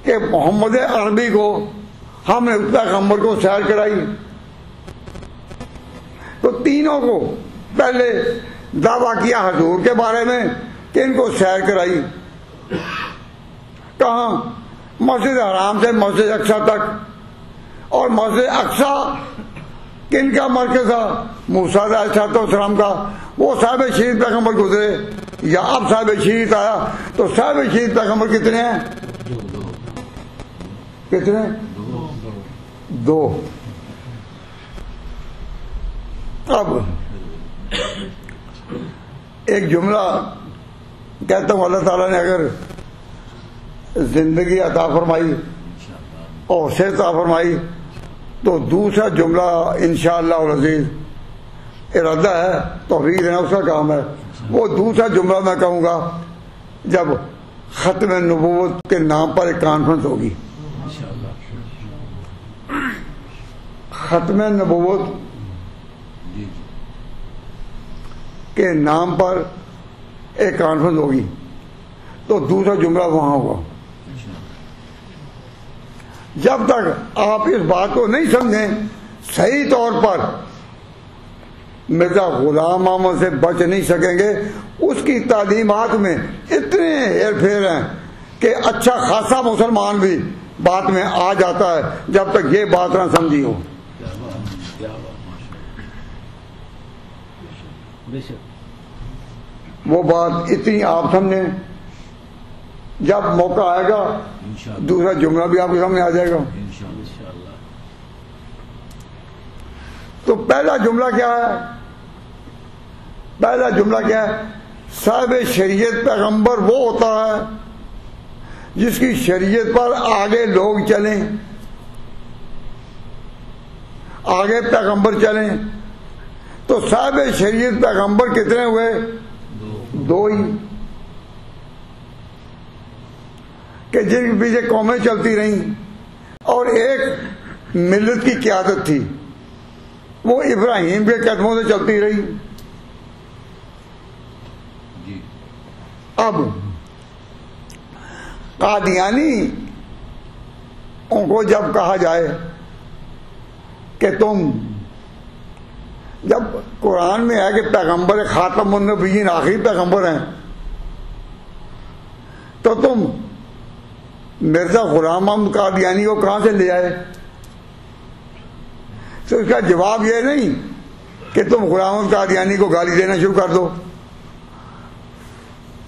کہ محمد عربی کو ہم نے اس پیغمبر کو سیر کرائی. تو تینوں کو پہلے دعویٰ کیا حضور کے بارے میں کہ ان کو سیر کرائی. کہاں؟ مسجد حرام سے مسجد اقصیٰ تک. اور مسجد اقصیٰ کن کا مرکز تھا؟ موسیٰ علیہ السلام کا. وہ صاحب شہید پیغمبر گزرے یا اب صاحب شہید آیا. تو صاحب شہید پیغمبر کتنے ہیں؟ کتنے؟ دو. اب ایک جملہ کہتا ہوں، اللہ تعالیٰ نے اگر زندگی عطا فرمائی اور صحت عطا فرمائی تو دوسرا جملہ انشاءاللہ العزیز ارادہ ہے، توفیق ہے، اس کا کام ہے. وہ دوسرا جملہ میں کہوں گا جب ختم نبوت کے نام پر ایک کانفرنس ہوگی. ختم نبوت کے نام پر ایک کانفرنس ہوگی تو دوسرا جملہ وہاں ہوگا. جب تک آپ اس بات کو نہیں سمجھیں صحیح طور پر مرزا غلام احمد سے بچ نہیں سکیں گے. اس کی تعلیمات میں اتنے ہیر پھیر ہیں کہ اچھا خاصا مسلمان بھی بات میں آ جاتا ہے جب تک یہ بات نہ سمجھی ہو. وہ بات اتنی آپ سمجھیں، جب موقع آئے گا دوسرا جملہ بھی آپ کے سامنے آ جائے گا. تو پہلا جملہ کیا ہے؟ پہلا جملہ کیا ہے؟ صاحب شریعت پیغمبر وہ ہوتا ہے جس کی شریعت پر آگے لوگ چلیں، آگے پیغمبر چلیں. تو صاحب شریعت پیغمبر کتنے ہوئے؟ دو ہی، کہ جن کے پیچھے قومیں چلتی رہیں اور ایک ملت کی قیادت تھی وہ ابراہیم کے قدموں سے چلتی رہی. اب قادیانی ان کو جب کہا جائے کہ تم، جب قرآن میں ہے کہ پیغمبر خاتم النبیین آخری پیغمبر ہیں، تو تم مرزا غلام احمد قادیانی کو کہاں سے لے آئے؟ تو اس کا جواب یہ نہیں کہ تم غلام احمد قادیانی کو گالی دینا شروع کر دو.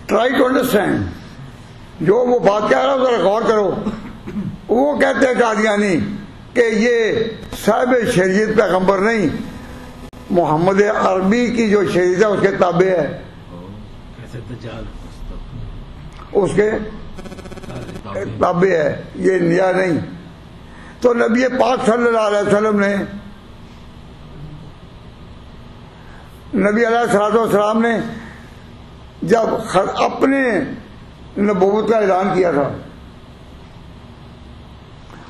Try to understand. جو وہ بات کہہ رہا ہے ذرا غور کرو. وہ کہتے ہیں قادیانی کہ یہ صاحب شریعت پیغمبر نہیں، محمد عربی کی جو شریعت ہے اس کے تابع ہے، اس کے تابع ہے، یہ نیا نہیں. تو نبی پاک صلی اللہ علیہ وسلم نے، نبی علیہ السلام نے جب اپنے نبوت کا اعلان کیا تھا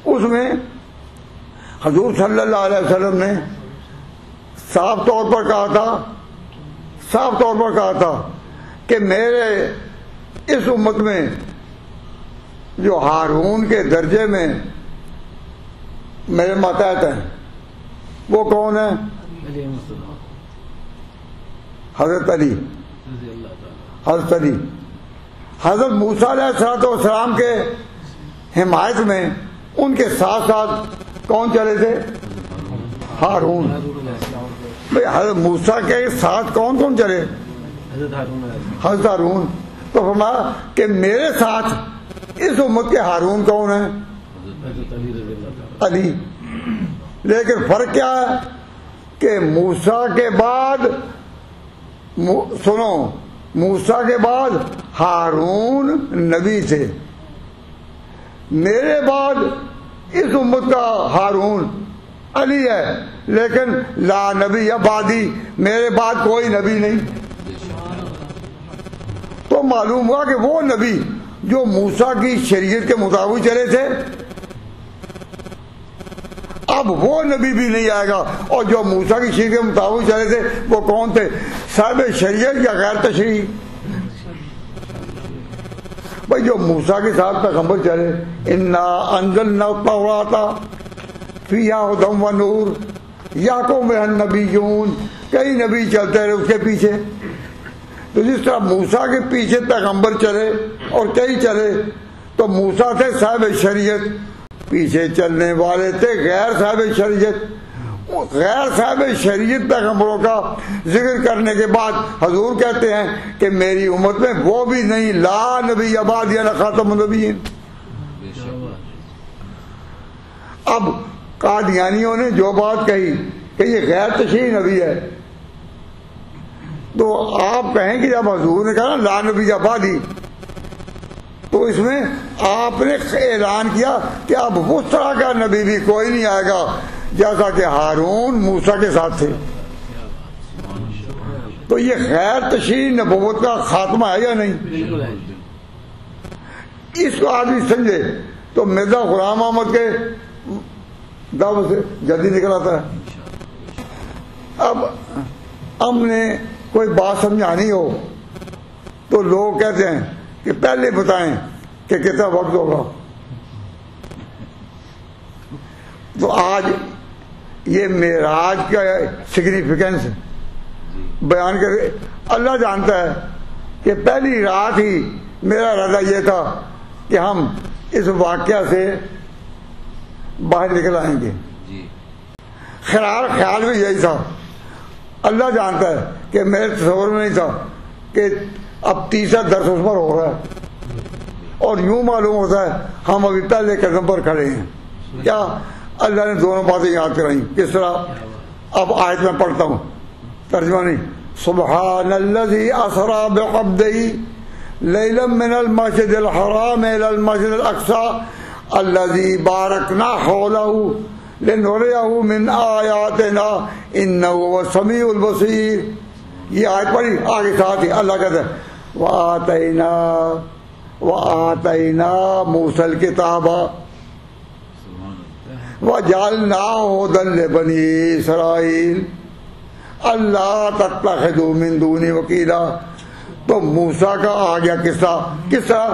اس میں حضور صلی اللہ علیہ وسلم نے صاف طور پر کہا تھا کہ میرے اس امت میں جو ہارون کے درجے میں میرے ماتحت ہیں وہ کون ہے؟ حضرت علی. حضرت علی حضرت موسیٰ علیہ السلام کے حمایت میں ان کے ساتھ ساتھ کون چلے تھے؟ ہارون. بھئی حضرت موسیٰ کے ساتھ کون کون چلے؟ حضرت ہارون. تو فرمایا کہ میرے ساتھ اس امت کے ہارون کون ہیں؟ علی. لیکن فرق کیا ہے کہ موسیٰ کے بعد سنو موسیٰ کے بعد ہارون نبی تھے، میرے بعد اس امت کا ہارون علی ہے، لیکن لا نبی بعدی، میرے بعد کوئی نبی نہیں. تو معلوم ہوا کہ وہ نبی جو موسیٰ کی شریعت کے مطابق چلے تھے اب وہ نبی بھی نہیں آئے گا. اور جو موسیٰ کی شریعت کے مطابق چلے تھے وہ کون تھے؟ صاحب شریعت یا غیر تشریعی؟ بھائی جو موسیٰ کے ساتھ پیغمبر چلے، انا انزلنا التوراۃ فیہا ھدی و نور یحکم بہا النبیون، کئی نبی چلتے رہے اس کے پیچھے. تو جس طرح موسیٰ کے پیچھے پیغمبر چلے اور کئی چلے، تو موسیٰ تھے صاحب شریعت، پیچھے چلنے والے تھے غیر صاحب شریعت. غیر صاحب شریعت پیغمبروں کا ذکر کرنے کے بعد حضور کہتے ہیں کہ میری امت میں وہ بھی نہیں، لا نبی بعدی انا خاتم النبیین. اب قادیانیوں نے جو بات کہی کہ یہ غیر تشریعی نبی ہے، تو آپ کہیں کہ جب حضور نے کہا نا لا نبی بعدی، تو اس میں آپ نے اعلان کیا کہ اب اس طرح کا نبی بھی کوئی نہیں آئے گا جیسا کہ ہارون موسیٰ کے ساتھ تھے. تو یہ غیر تشریعی نبوت کا خاتمہ ہے یا نہیں؟ اس کو آدمی سمجھے تو مرزا غلام احمد کے دعوت سے جلدی نکل آتا ہے. اب ہم نے کوئی بات سمجھانی ہو تو لوگ کہتے ہیں کہ پہلے بتائیں کہ کتنا وقت ہوگا. تو آج یہ معراج کا سگنیفیکینس بیان کر اللہ جانتا ہے کہ پہلی رات ہی میرا ارادہ یہ تھا کہ ہم اس واقعہ سے باہر نکل آئیں گے. خیال بھی یہی تھا. اللہ جانتا ہے کہ میرے تصور میں نہیں تھا کہ اب تیسرا درس اس پر ہو رہا ہے اور یوں معلوم ہوتا ہے ہم ابھی پہلے قدم پر کھڑے ہیں. کیا اللہ نے دونوں باتیں یاد کرائیں. کس طرح؟ اب آیت میں پڑھتا ہوں، ترجمہ نہیں. سبحان الذی اسری بعبدہ لیلا من المسجد الحرام الی المسجد الاقصی الذی بارکنا حولہ لنریہ من آیاتنا انہ هو السمیع البصیر. یہ آیت پڑھی آگے ساتھ ہی اللہ کہتا ہے وآتینا موسیٰ الکتاب وجعلناہ ھدی لبنی اسرائیل اللہ تتخذوا من دونی وکیلا. تو موسیٰ کا آ گیا قصہ. کس طرح؟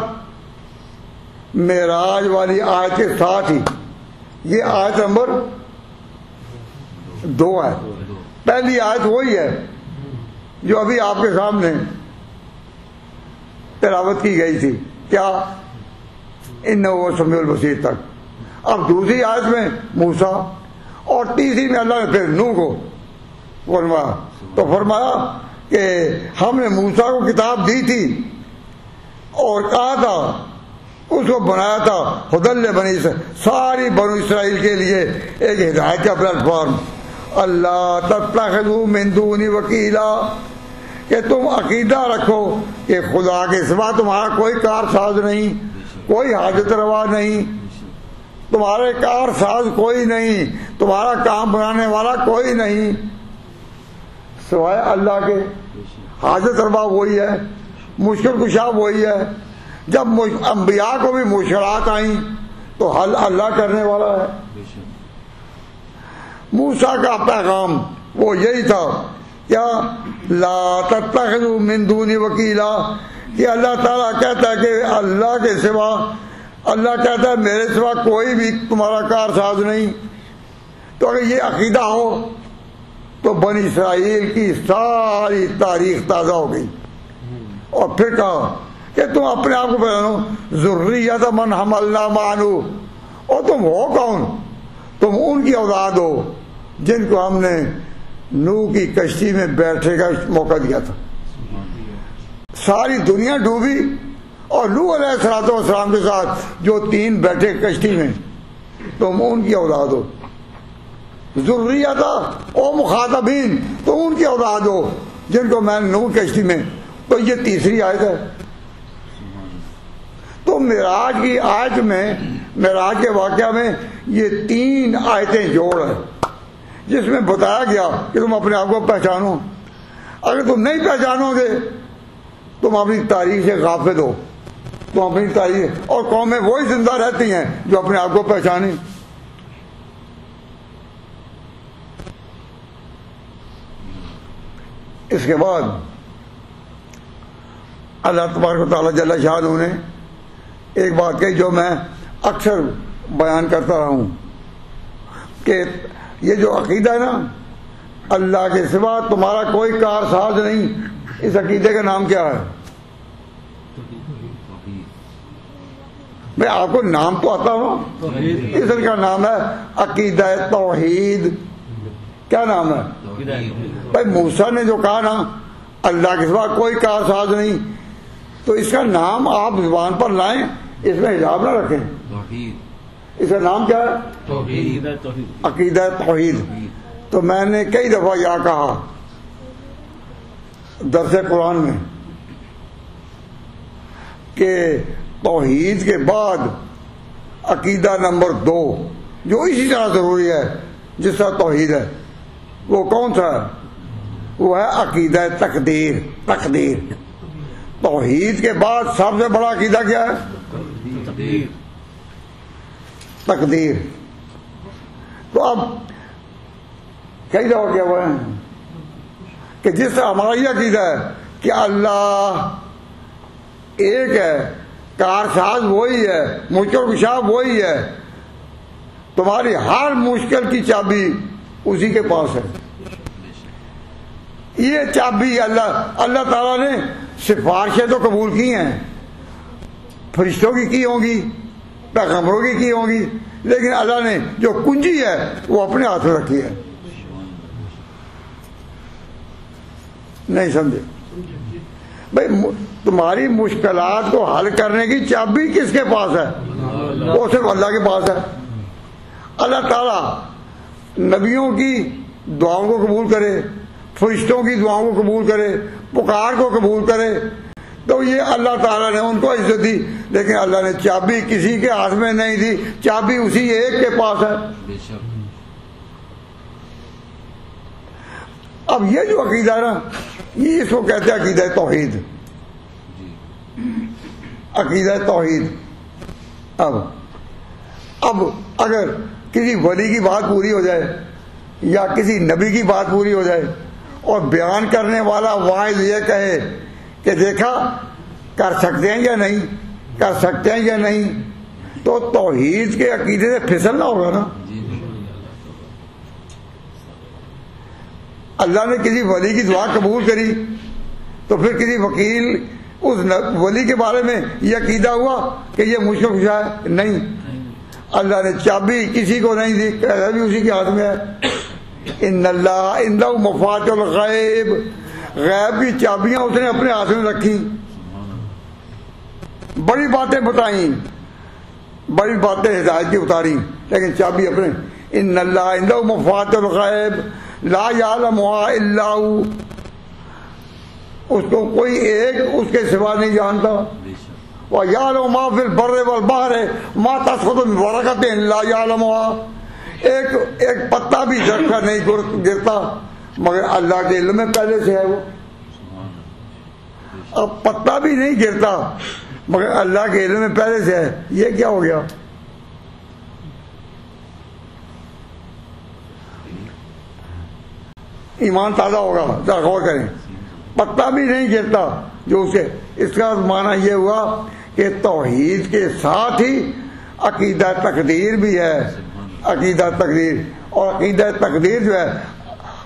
معراج والی آیت کے ساتھ ہی. یہ آیت نمبر 2 ہے. پہلی آیت وہی ہے جو ابھی آپ کے سامنے تلاوت کی گئی تھی. کیا؟ انہ هو السمیع البصیر تک. اب دوسری آیت میں موسیٰ اور تیسری میں اللہ نے پھر نوح کو فرمایا. تو فرمایا کہ ہم نے موسیٰ کو کتاب دی تھی اور کہا تھا، اس کو بنایا تھا ہدی بنی ساری بنو اسرائیل کے لیے ایک ہدایت کا پلیٹ فارم. اللہ تتخذوا من دونی وکیلا، کہ تم عقیدہ رکھو کہ خدا کے سوا تمہارا کوئی کار ساز نہیں، کوئی حاجت روا نہیں، تمہارے کار ساز کوئی نہیں، تمہارا کام بنانے والا کوئی نہیں سوائے اللہ کے. حاجت روا وہی ہے، مشکل کشا وہی ہے. جب انبیاء کو بھی مشکلات آئیں تو حل اللہ کرنے والا ہے. موسیٰ کا پیغام وہ یہی تھا، کیا؟ لا تتخذوا من دونی وکیلا، کہ اللہ تعالیٰ کہتا ہے کہ اللہ کے سوا اللہ کہتا ہے میرے سوا کوئی بھی تمہارا کارساز نہیں. تو اگر یہ عقیدہ ہو تو بنی اسرائیل کی ساری تاریخ تازہ ہو گئی. اور پھر کہا کہ تم اپنے آپ کو پہچانو, ذریۃ من حملنا معہ نوح, اور تم ہو کون؟ تم ان کی اولاد ہو جن کو ہم نے نوح کی کشتی میں بیٹھنے کا موقع دیا تھا. ساری دنیا ڈوبی اور نوح علیہ السلام کے ساتھ جو 3 بیٹھے کشتی میں, تم ان کی اولاد ہو. ذریۃ او مخاطبین, تو ان کی اولاد ہو جن کو میں نوح کشتی میں. تو یہ تیسری آیت ہے. تو معراج کی آیت میں, معراج کے واقعہ میں یہ 3 آیتیں جوڑ ہیں جس میں بتایا گیا کہ تم اپنے آپ کو پہچانو. اگر تم نہیں پہچانو گے تم اپنی تاریخ سے غافل ہو. تم اپنی تاریخ, اور قومیں وہی زندہ رہتی ہیں جو اپنے آپ کو پہچانیں. اس کے بعد اللہ تبارک و تعالیٰ جل شانہ نے ایک بات کہی جو میں اکثر بیان کرتا رہا ہوں کہ یہ جو عقیدہ ہے نا, اللہ کے سوا تمہارا کوئی کارساز نہیں, اس عقیدے کا نام کیا ہے؟ میں آپ کو نام تو آتا ہوں, اس کا نام ہے عقیدہ توحید. کیا نام ہے بھائی؟ موسیٰ نے جو کہا نا اللہ کے سوا کوئی کارساز نہیں, تو اس کا نام آپ زبان پر لائیں, اس میں حجاب نہ رکھیں. اس کا نام کیا ہے؟ عقیدہ توحید. تو میں نے کئی دفعہ یہ کہا درس قرآن میں کہ توحید کے بعد عقیدہ نمبر 2 جو اسی طرح ضروری ہے جس طرح توحید ہے, وہ کون سا ہے؟ وہ ہے عقیدہ تقدیر. تقدیر توحید کے بعد سب سے بڑا عقیدہ کیا ہے؟ تقدیر. تو اب کئی دفعہ کیا ہوا ہے کہ جس طرح ہمارا یہ عقیدہ ہے کہ اللہ ایک ہے, کارساز وہی ہے, مشکل کشا وہی ہے, تمہاری ہر مشکل کی چابی اسی کے پاس ہے. یہ چابی اللہ تعالیٰ نے سفارشیں تو قبول کی ہیں, فرشتوں کی ہوں گی, پیغمبروں کی ہوں گی, لیکن اللہ نے جو کنجی ہے وہ اپنے ہاتھ میں رکھی ہے. نہیں سمجھے بھائی؟ تمہاری مشکلات کو حل کرنے کی چابی کس کے پاس ہے؟ وہ صرف اللہ کے پاس ہے. اللہ تعالیٰ نبیوں کی دعاؤں کو قبول کرے, فرشتوں کی دعاؤں کو قبول کرے, پکار کو قبول کرے, تو یہ اللہ تعالیٰ نے ان کو عزت دی, لیکن اللہ نے چابی کسی کے ہاتھ میں نہیں دی, چابی اسی ایک کے پاس ہے. اب یہ جو عقیدہ ہے نا, یہ اس کو کہتے ہیں عقیدہ توحید. عقیدہ توحید. اب اگر کسی ولی کی بات پوری ہو جائے یا کسی نبی کی بات پوری ہو جائے اور بیان کرنے والا واحد یہ کہے کہ دیکھا کر سکتے ہیں یا نہیں, کر سکتے ہیں یا نہیں, تو توحید کے عقیدے سے پھسلنا ہوگا نا. اللہ نے کسی ولی کی دعا قبول کری تو پھر کسی وکیل اس ولی کے بارے میں یہ عقیدہ ہوا کہ یہ مشکل کشا ہے؟ نہیں. اللہ نے چابی کسی کو نہیں دی, کہہ بھی اسی کے ہاتھ میں ہے. ان اللہ عنده مفاتح الغیب, غیب کی چابیاں اس نے اپنے ہاتھ میں رکھی. بڑی باتیں بتائیں, بڑی باتیں ہدایت کی اتاری, لیکن چابی اپنے. ان اللہ عنده مفاتح الغیب لا یعلمها الا هو, اس کو کوئی ایک اس کے سوا نہیں جانتا. وَيَعْلَمُ مَا فِي الْبَرِّ وَالْبَحْرِ مَا تَسْقُطُ مِنْ وَرَقَةٍ إِلَّا يَعْلَمُهَا. ایک پتا بھی جھڑ کر نہیں گرتا مگر اللہ کے علم میں پہلے سے ہے وہ. اب پتا بھی نہیں گرتا مگر اللہ کے علم میں پہلے سے ہے, یہ کیا ہو گیا؟ ایمان تازہ ہوگا, ذرا غور کریں. پتا بھی نہیں گرتا جو اسے, اس کا معنی یہ ہوا کہ توحید کے ساتھ ہی عقیدہ تقدیر بھی ہے. عقیدہ تقدیر، اور عقیدہ تقدیر جو ہے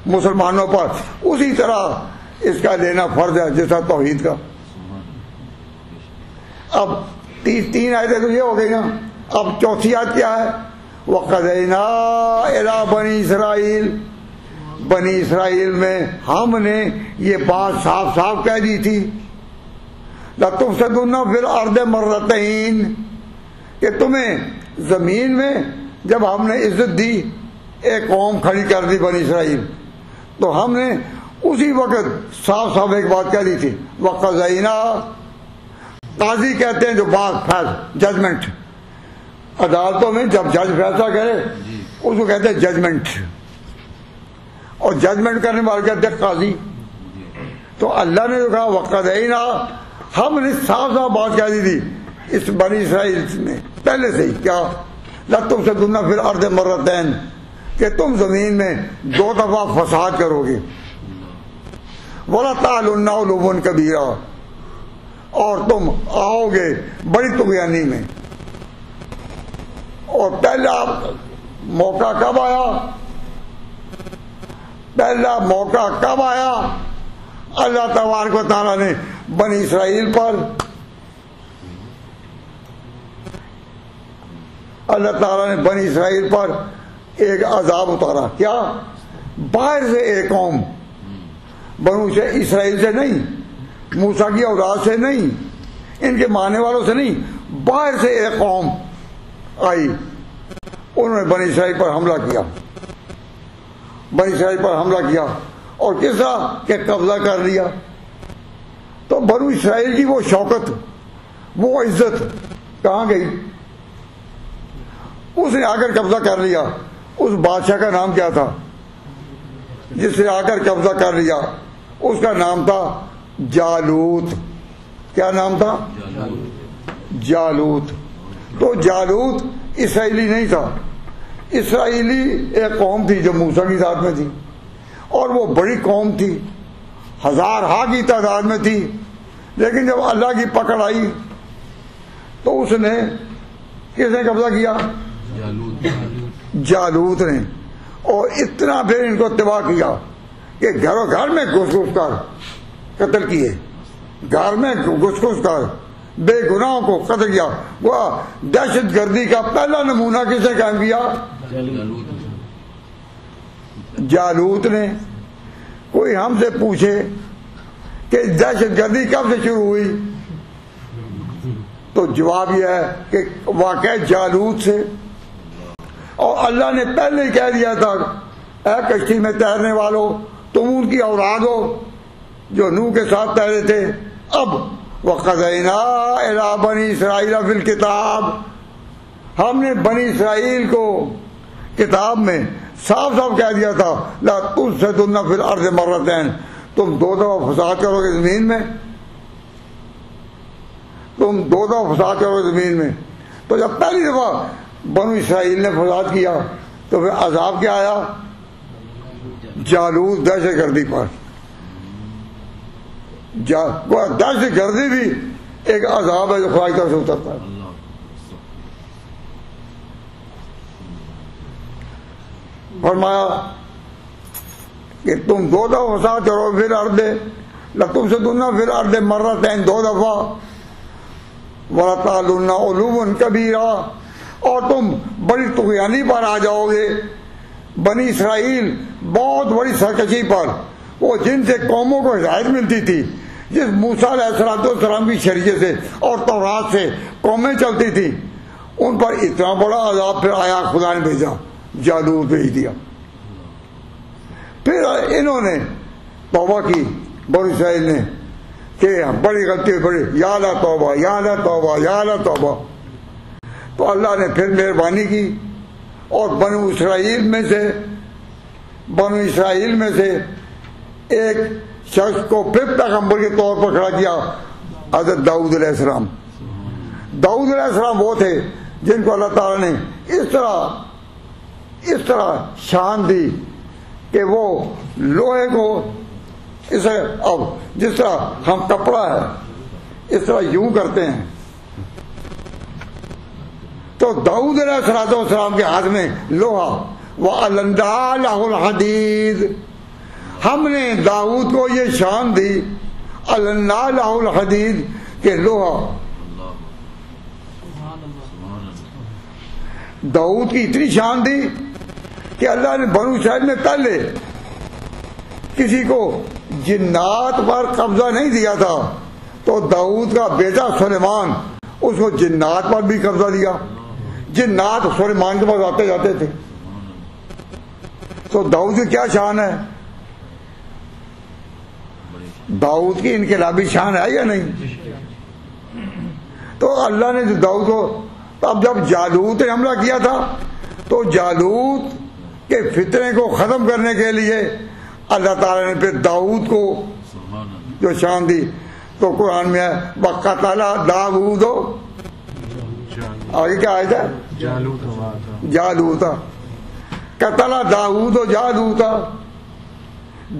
مسلمانوں پر اسی طرح اس کا لینا فرض ہے جیسا توحید کا. اب تین آیتیں تو یہ ہو گئی نا. اب چوتھی آیت کیا ہے؟ وَقَضَيْنَا إِلَىٰ بَنِي اسرائیل. بنی اسرائیل میں ہم نے یہ بات صاف صاف کہہ دی تھی لَتُفْسِدُنَّ فِي الْأَرْضِ مَرَّتَيْنِ، کہ تمہیں زمین میں جب ہم نے عزت دی ایک قوم کھڑی کر دی بنی اسرائیل، تو ہم نے اسی وقت صاف صاف ایک بات کہہ دی تھی. وَقَضَيْنَا، قاضی کہتے ہیں جو بات ججمنٹ، عدالتوں میں جب جج فیصلہ کرے اس کو کہتے ہیں ججمنٹ، اور ججمنٹ کرنے والے کہتے ہیں قاضی. تو اللہ نے جو کہا وَقَضَيْنَا، ہم نے صاف صاف بات کہہ دی تھی اس بنی اسرائیل نے پہلے سے ہی. کیا؟ لَتُفْسِدُنَّ فِي الْأَرْضِ مَرَّتَيْنِ، کہ تم زمین میں 2 دفعہ فساد کرو گے. وَلَتَعْلُنَّ عُلُوًّا كَبِيرًا، اور تم آؤ گے بڑی طغیانی میں. اور پہلا موقع کب آیا؟ پہلا موقع کب آیا؟ اللہ تبارک و تعالیٰ نے بنی اسرائیل پر، اللہ تعالیٰ نے بنی اسرائیل پر ایک عذاب اتارا. کیا؟ باہر سے ایک قوم، بنو اسرائیل سے نہیں، موسیٰ کی اولاد سے نہیں، ان کے ماننے والوں سے نہیں، باہر سے ایک قوم آئی، انہوں نے بنی اسرائیل پر حملہ کیا. بنی اسرائیل پر حملہ کیا اور کس طرح کہ قبضہ کر لیا. تو بنو اسرائیل کی وہ شوکت، وہ عزت کہاں گئی؟ اس نے آ کر قبضہ کر لیا. اس بادشاہ کا نام کیا تھا جس نے آ کر قبضہ کر لیا؟ اس کا نام تھا جالوت. کیا نام تھا؟ جالوت. تو جالوت اسرائیلی نہیں تھا، اسرائیلی ایک قوم تھی جو موسیٰ کی ذات میں تھی، اور وہ بڑی قوم تھی، 1000 کی تعداد میں تھی. لیکن جب اللہ کی پکڑ آئی تو اس نے، کس نے قبضہ کیا؟ جالوت نے. اور اتنا پھر ان کو تباہ کیا کہ گھروں گھر میں گھس گھس کر قتل کیے، گھر میں گھس گھس کر بے گناہوں کو قتل کیا. وہ دہشت گردی کا پہلا نمونہ کس نے قائم کیا؟ جالوت نے. کوئی ہم سے پوچھے کہ دہشت گردی کب سے شروع ہوئی تو جواب یہ ہے کہ واقع جالوت سے. اور اللہ نے پہلے ہی کہہ دیا تھا اے کشتی میں تیرنے والوں تم ان کی اولاد ہو جو نوح کے ساتھ تیرے تھے. اب وَقَضَيْنَا إِلَىٰ بَنِي إِسْرَائِيلَ فِي الْكِتَابِ، ہم نے بنی اسرائیل کو کتاب میں صاف صاف کہہ دیا تھا لَا تُفْسِدُنَّ فِي الْأَرْضِ مَرَّتَيْنِ، تم 2 دفعہ فساد کرو گے زمین میں، تم 2 دفعہ فساد کرو گے زمین میں. تو جب پہلی دفعہ بنو اسرائیل نے فساد کیا تو پھر عذاب کیا آیا؟ جالوت، دہشت گردی پر. دہشت گردی بھی ایک عذاب ہے جو خدا کی طرف سے اترتا ہے. فرمایا کہ تم 2 دفعہ فساد کرو پھر ارض لَتُفْسِدُنَّ فِي الْأَرْضِ مَرَّتَيْنِ، 2 دفعہ. وَلَتَعْلُنَّ عُلُوًّا كَبِيرًا، اور تم بڑی طغیانی پر آ جاؤ گے. بنی اسرائیل بہت بڑی سرکشی پر، وہ جن سے قوموں کو ہدایت ملتی تھی، جس موسیٰ علیہ السلام کی شریعت سے اور تورات سے قومیں چلتی تھی، ان پر اتنا بڑا عذاب پھر آیا. خدا نے بھیجا، جالوت بھیج دیا. پھر انہوں نے توبہ کی بنی اسرائیل نے کہ بڑی غلطی بڑی، یا اللہ توبہ، یا اللہ توبہ، یا اللہ توبہ. تو اللہ نے پھر مہربانی کی اور بنو اسرائیل میں سے ایک شخص کو پھر پیغمبر کے طور پر کھڑا کیا، حضرت داؤد علیہ السلام. داؤد علیہ السلام وہ تھے جن کو اللہ تعالیٰ نے اس طرح شان دی کہ وہ لوہے کو اب جس طرح ہم کپڑا ہے اس طرح یوں کرتے ہیں تو داؤد علیہ السلام کے ہاتھ میں لوہا، وَأَلَنَّا لَهُ الْحَدِيدِ، ہم نے داؤد کو یہ شان دی، أَلَنَّا لَهُ الْحَدِيدِ کہ لوہا. داؤد کی اتنی شان دی کہ اللہ نے بنو اسرائیل میں پہلے کسی کو جنات پر قبضہ نہیں دیا تھا، تو داؤد کا بیٹا سلیمان اس کو جنات پر بھی قبضہ دیا. جنات سلیمان کے پاس آتے جاتے تھے. تو داؤد کی کیا شان ہے؟ داؤد کی انقلابی شان ہے یا نہیں؟ تو اللہ نے جو داؤد کو، اب جب جالوت نے حملہ کیا تھا تو جالوت کے فتنے کو ختم کرنے کے لیے اللہ تعالیٰ نے پھر داؤد کو جو شان دی. تو قرآن میں ہے وَقَتَلَ داؤد، آگے کیا آیت ہے؟ جالوت. قتل داؤد و جالوت،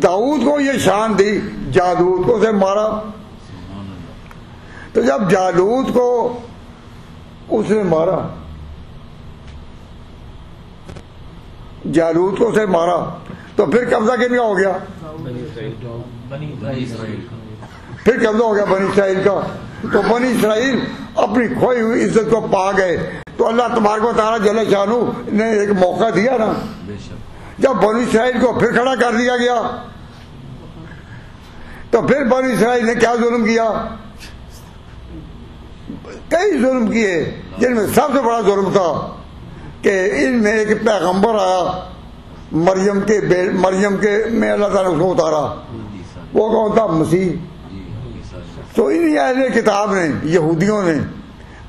داؤد کو یہ شان دی، جالوت کو اسے مارا. تو جب جالوت کو اس نے مارا، جالوت کو اسے مارا، تو پھر قبضہ کن کا ہو گیا؟ پھر قبضہ ہو گیا بنی اسرائیل کا. تو بنی اسرائیل اپنی کھوئی ہوئی عزت کو پا گئے. تو اللہ تبارک و تعالیٰ جل شانہ نے ایک موقع دیا نا، جب بنی اسرائیل کو پھر کھڑا کر دیا گیا، تو پھر بنی اسرائیل نے کیا ظلم کیا؟ کئی ظلم کیے، جن میں سب سے بڑا ظلم تھا کہ ان میں ایک پیغمبر آیا، مریم کے میں اللہ تعالیٰ نے اس کو اتارا. وہ کون تھا؟ مسیح. تو انہی اہل کتاب نے، یہودیوں نے،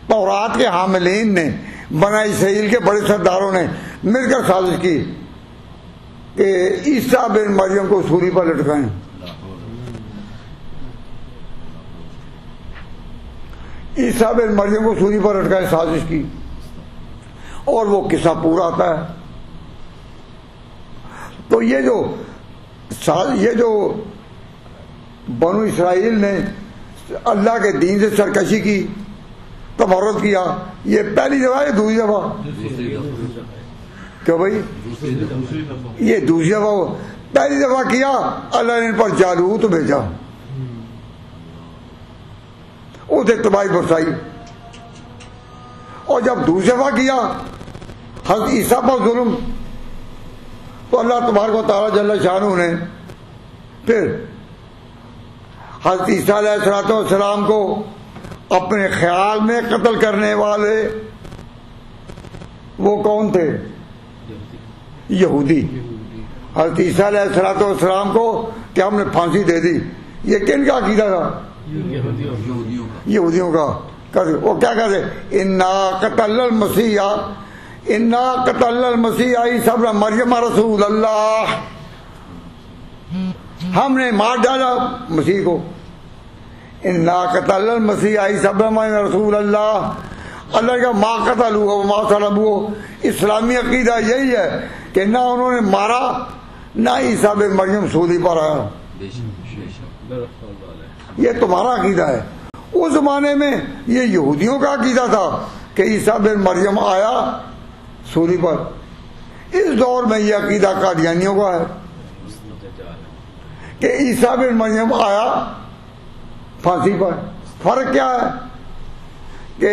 تورات کے حاملین نے، بنی اسرائیل کے بڑے سرداروں نے مل کر سازش کی کہ عیسیٰ بن مریم کو سولی پر لٹکائیں. عیسیٰ بن مریم کو سولی پر لٹکائیں سازش کی. اور وہ قصہ پورا آتا ہے. تو یہ جو بنو اسرائیل نے اللہ کے دین سے سرکشی کی، تمرد کیا، یہ پہلی دفعہ ہے دوسری دفعہ؟ کیوں بھائی؟ یہ دوسری دفعہ. پہلی دفعہ کیا اللہ نے ان پر جالوت بھیجا، اسے تباہی برسائی. اور جب دوسری دفعہ کیا حضرت عیسیٰ پر ظلم، تو اللہ تبارک و تعالیٰ جل شانہ نے پھر حضرت عیسیٰ علیہ السلام کو اپنے خیال میں قتل کرنے والے وہ کون تھے؟ یہودی. حضرت عیسیٰ علیہ السلام کو کہ ہم نے پھانسی دے دی، یہ کن کا عقیدہ تھا؟ یہودیوں کا. وہ کیا کہتے؟ انا قتل المسیح عیسیٰ ابن مریم رسول اللہ، ہم نے مار ڈالا مسیح کو. انا قتل المسیح عیسیٰ ابن مریم رسول اللہ، اللہ کا ما قتلوہ وما صلبوہ. اسلامی عقیدہ یہی ہے کہ نہ انہوں نے مارا، نہ عیسیٰ بن مریم سولی پر آیا. یہ تمہارا عقیدہ ہے. اس زمانے میں یہ یہودیوں کا عقیدہ تھا کہ عیسیٰ بن مریم آیا سولی پر. اس دور میں یہ عقیدہ قادیانیوں کا ہے کہ عیسیٰ بن مریم آیا پھانسی پر. فرق کیا ہے کہ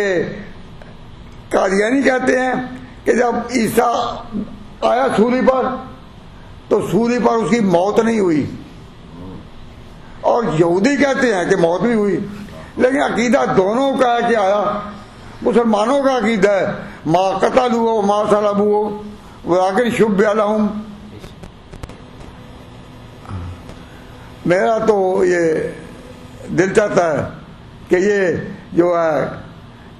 قادیانی کہتے ہیں کہ جب عیسیٰ آیا سولی پر تو سولی پر اس کی موت نہیں ہوئی، اور یہودی کہتے ہیں کہ موت بھی ہوئی. لیکن عقیدہ دونوں کا ہے کہ آیا. مسلمانوں کا عقیدہ ہے ما قتلوہ وما صلبوہ ولکن شبہ لہم. میرا تو یہ دل چاہتا ہے کہ یہ جو ہے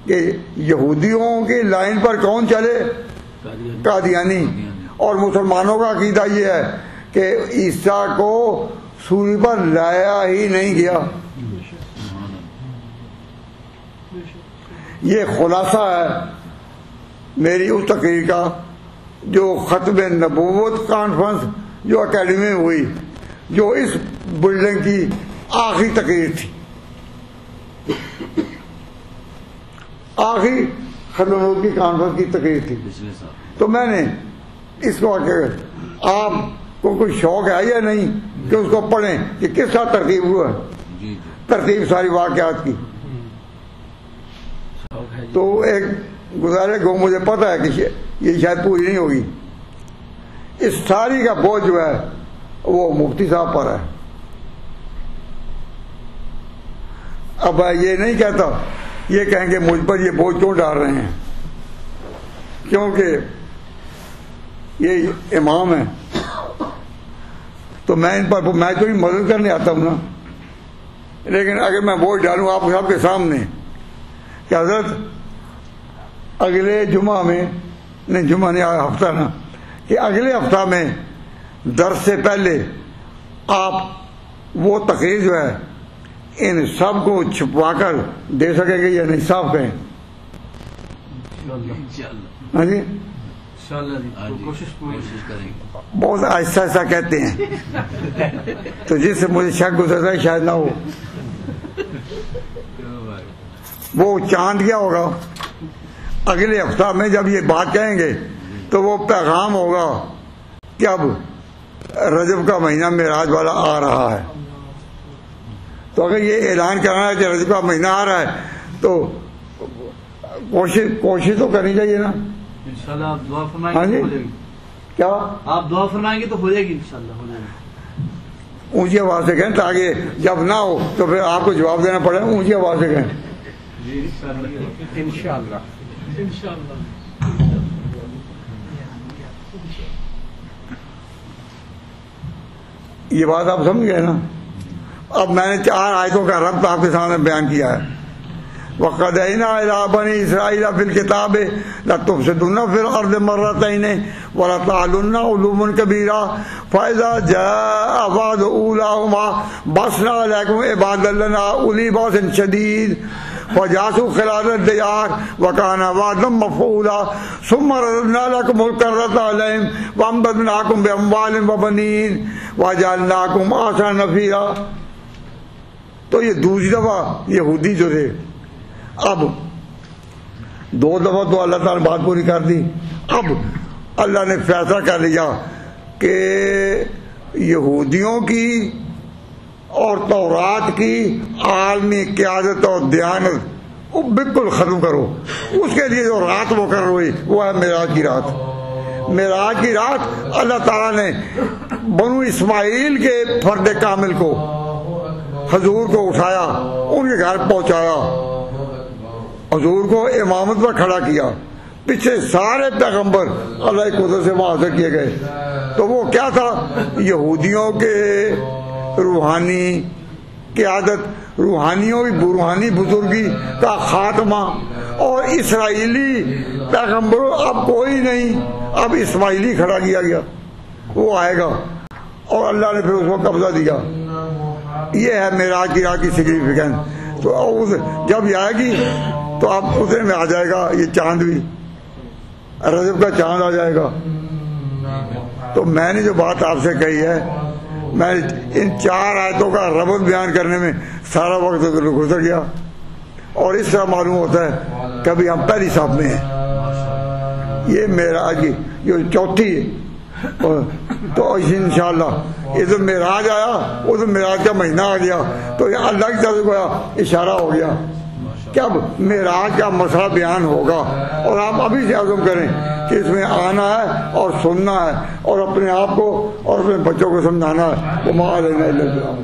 کہ یہودیوں کی لائن پر کون چلے؟ قادیانی. اور مسلمانوں کا عقیدہ یہ ہے کہ عیسیٰ کو سولی پر لایا ہی نہیں گیا. یہ خلاصہ ہے میری اس تقریر کا جو ختم نبوت کانفرنس جو اکیڈمی میں ہوئی، جو اس بلڈنگ کی آخری تقریر تھی، آخری ختم نبوت کی کانفرنس کی تقریر تھی، تو میں نے اس کو آپ کو کوئی شوق ہے یا نہیں کہ اس کو پڑھیں کہ کس طرح ترتیب ہوا ہے، ترتیب ساری واقعات کی. تو ایک گزارے کو مجھے پتا ہے کہ یہ شاید پوری نہیں ہوگی. اس ساری کا بوجھ جو ہے وہ مفتی صاحب پر ہے. اب یہ نہیں کہتا، یہ کہیں گے مجھ پر یہ بوجھ کیوں ڈال رہے ہیں، کیونکہ یہ امام ہیں تو میں ان پر میں تو مدد کرنے آتا ہوں نا. لیکن اگر میں بوجھ ڈالوں آپ سب کے سامنے کہ حضرت اگلے جمعہ میں نہیں، جمعہ نہیں ہفتہ نا، کہ اگلے ہفتہ میں درس سے پہلے آپ وہ تقریر جو ہے ان سب کو چھپوا کر دے سکیں گے یا نہیں، صاف کہیں. ہاں جی بہت آہستہ آہستہ کہتے ہیں تو جس سے مجھے شک گزرتا ہے شاید نہ ہو. وہ چاند کیا ہوگا اگلے ہفتہ میں جب یہ بات کہیں گے تو وہ پیغام ہوگا کہ اب رجب کا مہینہ معراج والا آ رہا ہے. تو اگر یہ اعلان کرنا ہے کہ رجب کا مہینہ آ رہا ہے تو کوشش تو کرنی چاہیے نا. انشاءاللہ آپ دعا فرمائیں گے تو ہو جائے گی. کیا آپ دعا فرمائیں گے تو ہو جائے گی انشاءاللہ، ہو جائے گی. اونچی آواز سے کہیں تاکہ جب نہ ہو تو پھر آپ کو جواب دینا پڑے. اونچی آواز سے کہیں انشاءاللہ. یہ بات آپ سمجھ گئے نا. اب میں نے 4 آیتوں کا ربط آپ کے سامنے بیان کیا ہے. وَقَضَيْنَا إِلَىٰ بَنِي إِسْرَائِيلَ فِي الْكِتَابِ لَتُفْسِدُنَّ فِي الْأَرْضِ مَرَّتَيْنِ وَلَتَعْلُنَّ عُلُوًّا كَبِيرًا فَإِذَا جَاءَ وَعْدُ أُولَاهُمَا بَعَثْنَا عَلَيْكُمْ عِبَادًا لَّنَا أُولِي بَأْسٍ شَدِيدٍ فَجَاسُوا خِلَالَ الدِّيَارِ وَكَانَ وَعْدًا مَّفْعُولًا ثُمَّ رَدَدْنَا لَكُمُ الْكَرَّةَ عَلَيْهِمْ وَأَمْدَدْنَاكُمْ بِأَمْوَالٍ وَبَنِينَ وَجَعَلْنَاكُمْ أَحْسَنَ نَفِيرًا. تو یہ دوسری دفعہ یہودی جو تھے، اب 2 دفعہ تو اللہ تعالیٰ نے بات پوری کر دی. اب اللہ نے فیصلہ کر لیا کہ یہودیوں کی اور تورات کی عالمی قیادت اور دیانت وہ بالکل ختم کرو. اس کے لیے جو رات مقرر ہوئی وہ ہے معراج کی رات. معراج کی رات اللہ تعالیٰ نے بنو اسماعیل کے فرد کامل کو، حضور کو اٹھایا، ان کے گھر پہنچایا، حضور کو امامت پر کھڑا کیا. پیچھے سارے پیغمبر اللہ کی قدرت سے حاضر کیے گئے. تو وہ کیا تھا؟ یہودیوں کے روحانی قیادت، روحانی بزرگی کا خاتمہ، اور اسرائیلی پیغمبروں اب کوئی نہیں، اب اسماعیلی کھڑا کیا گیا. وہ آئے گا اور اللہ نے پھر اس کو قبضہ دیا. یہ ہے معراج کی رات کی سگنیفیکینس. تو جب یہ آئے گی تو اب اتنے میں آ جائے گا یہ چاند بھی، رجب کا چاند آ جائے گا. تو میں نے جو بات آپ سے کہی ہے، میں ان 4 آیتوں کا ربط بیان کرنے میں سارا وقت گزر گیا. اور اس طرح معلوم ہوتا ہے کبھی ہم پہلی صف میں ہیں. یہ معراج کی جو چوتھی ہے، تو انشاءاللہ یہ جو معراج آیا وہ تو معراج کا مہینہ آ گیا. تو یہ اللہ کی طرف گویا اشارہ ہو گیا کہ اب معراج کا مسئلہ بیان ہوگا. اور آپ ابھی سے عزم کریں کہ اس میں آنا ہے اور سننا ہے اور اپنے آپ کو اور اپنے بچوں کو سمجھانا ہے. وما علینا الا البلاغ.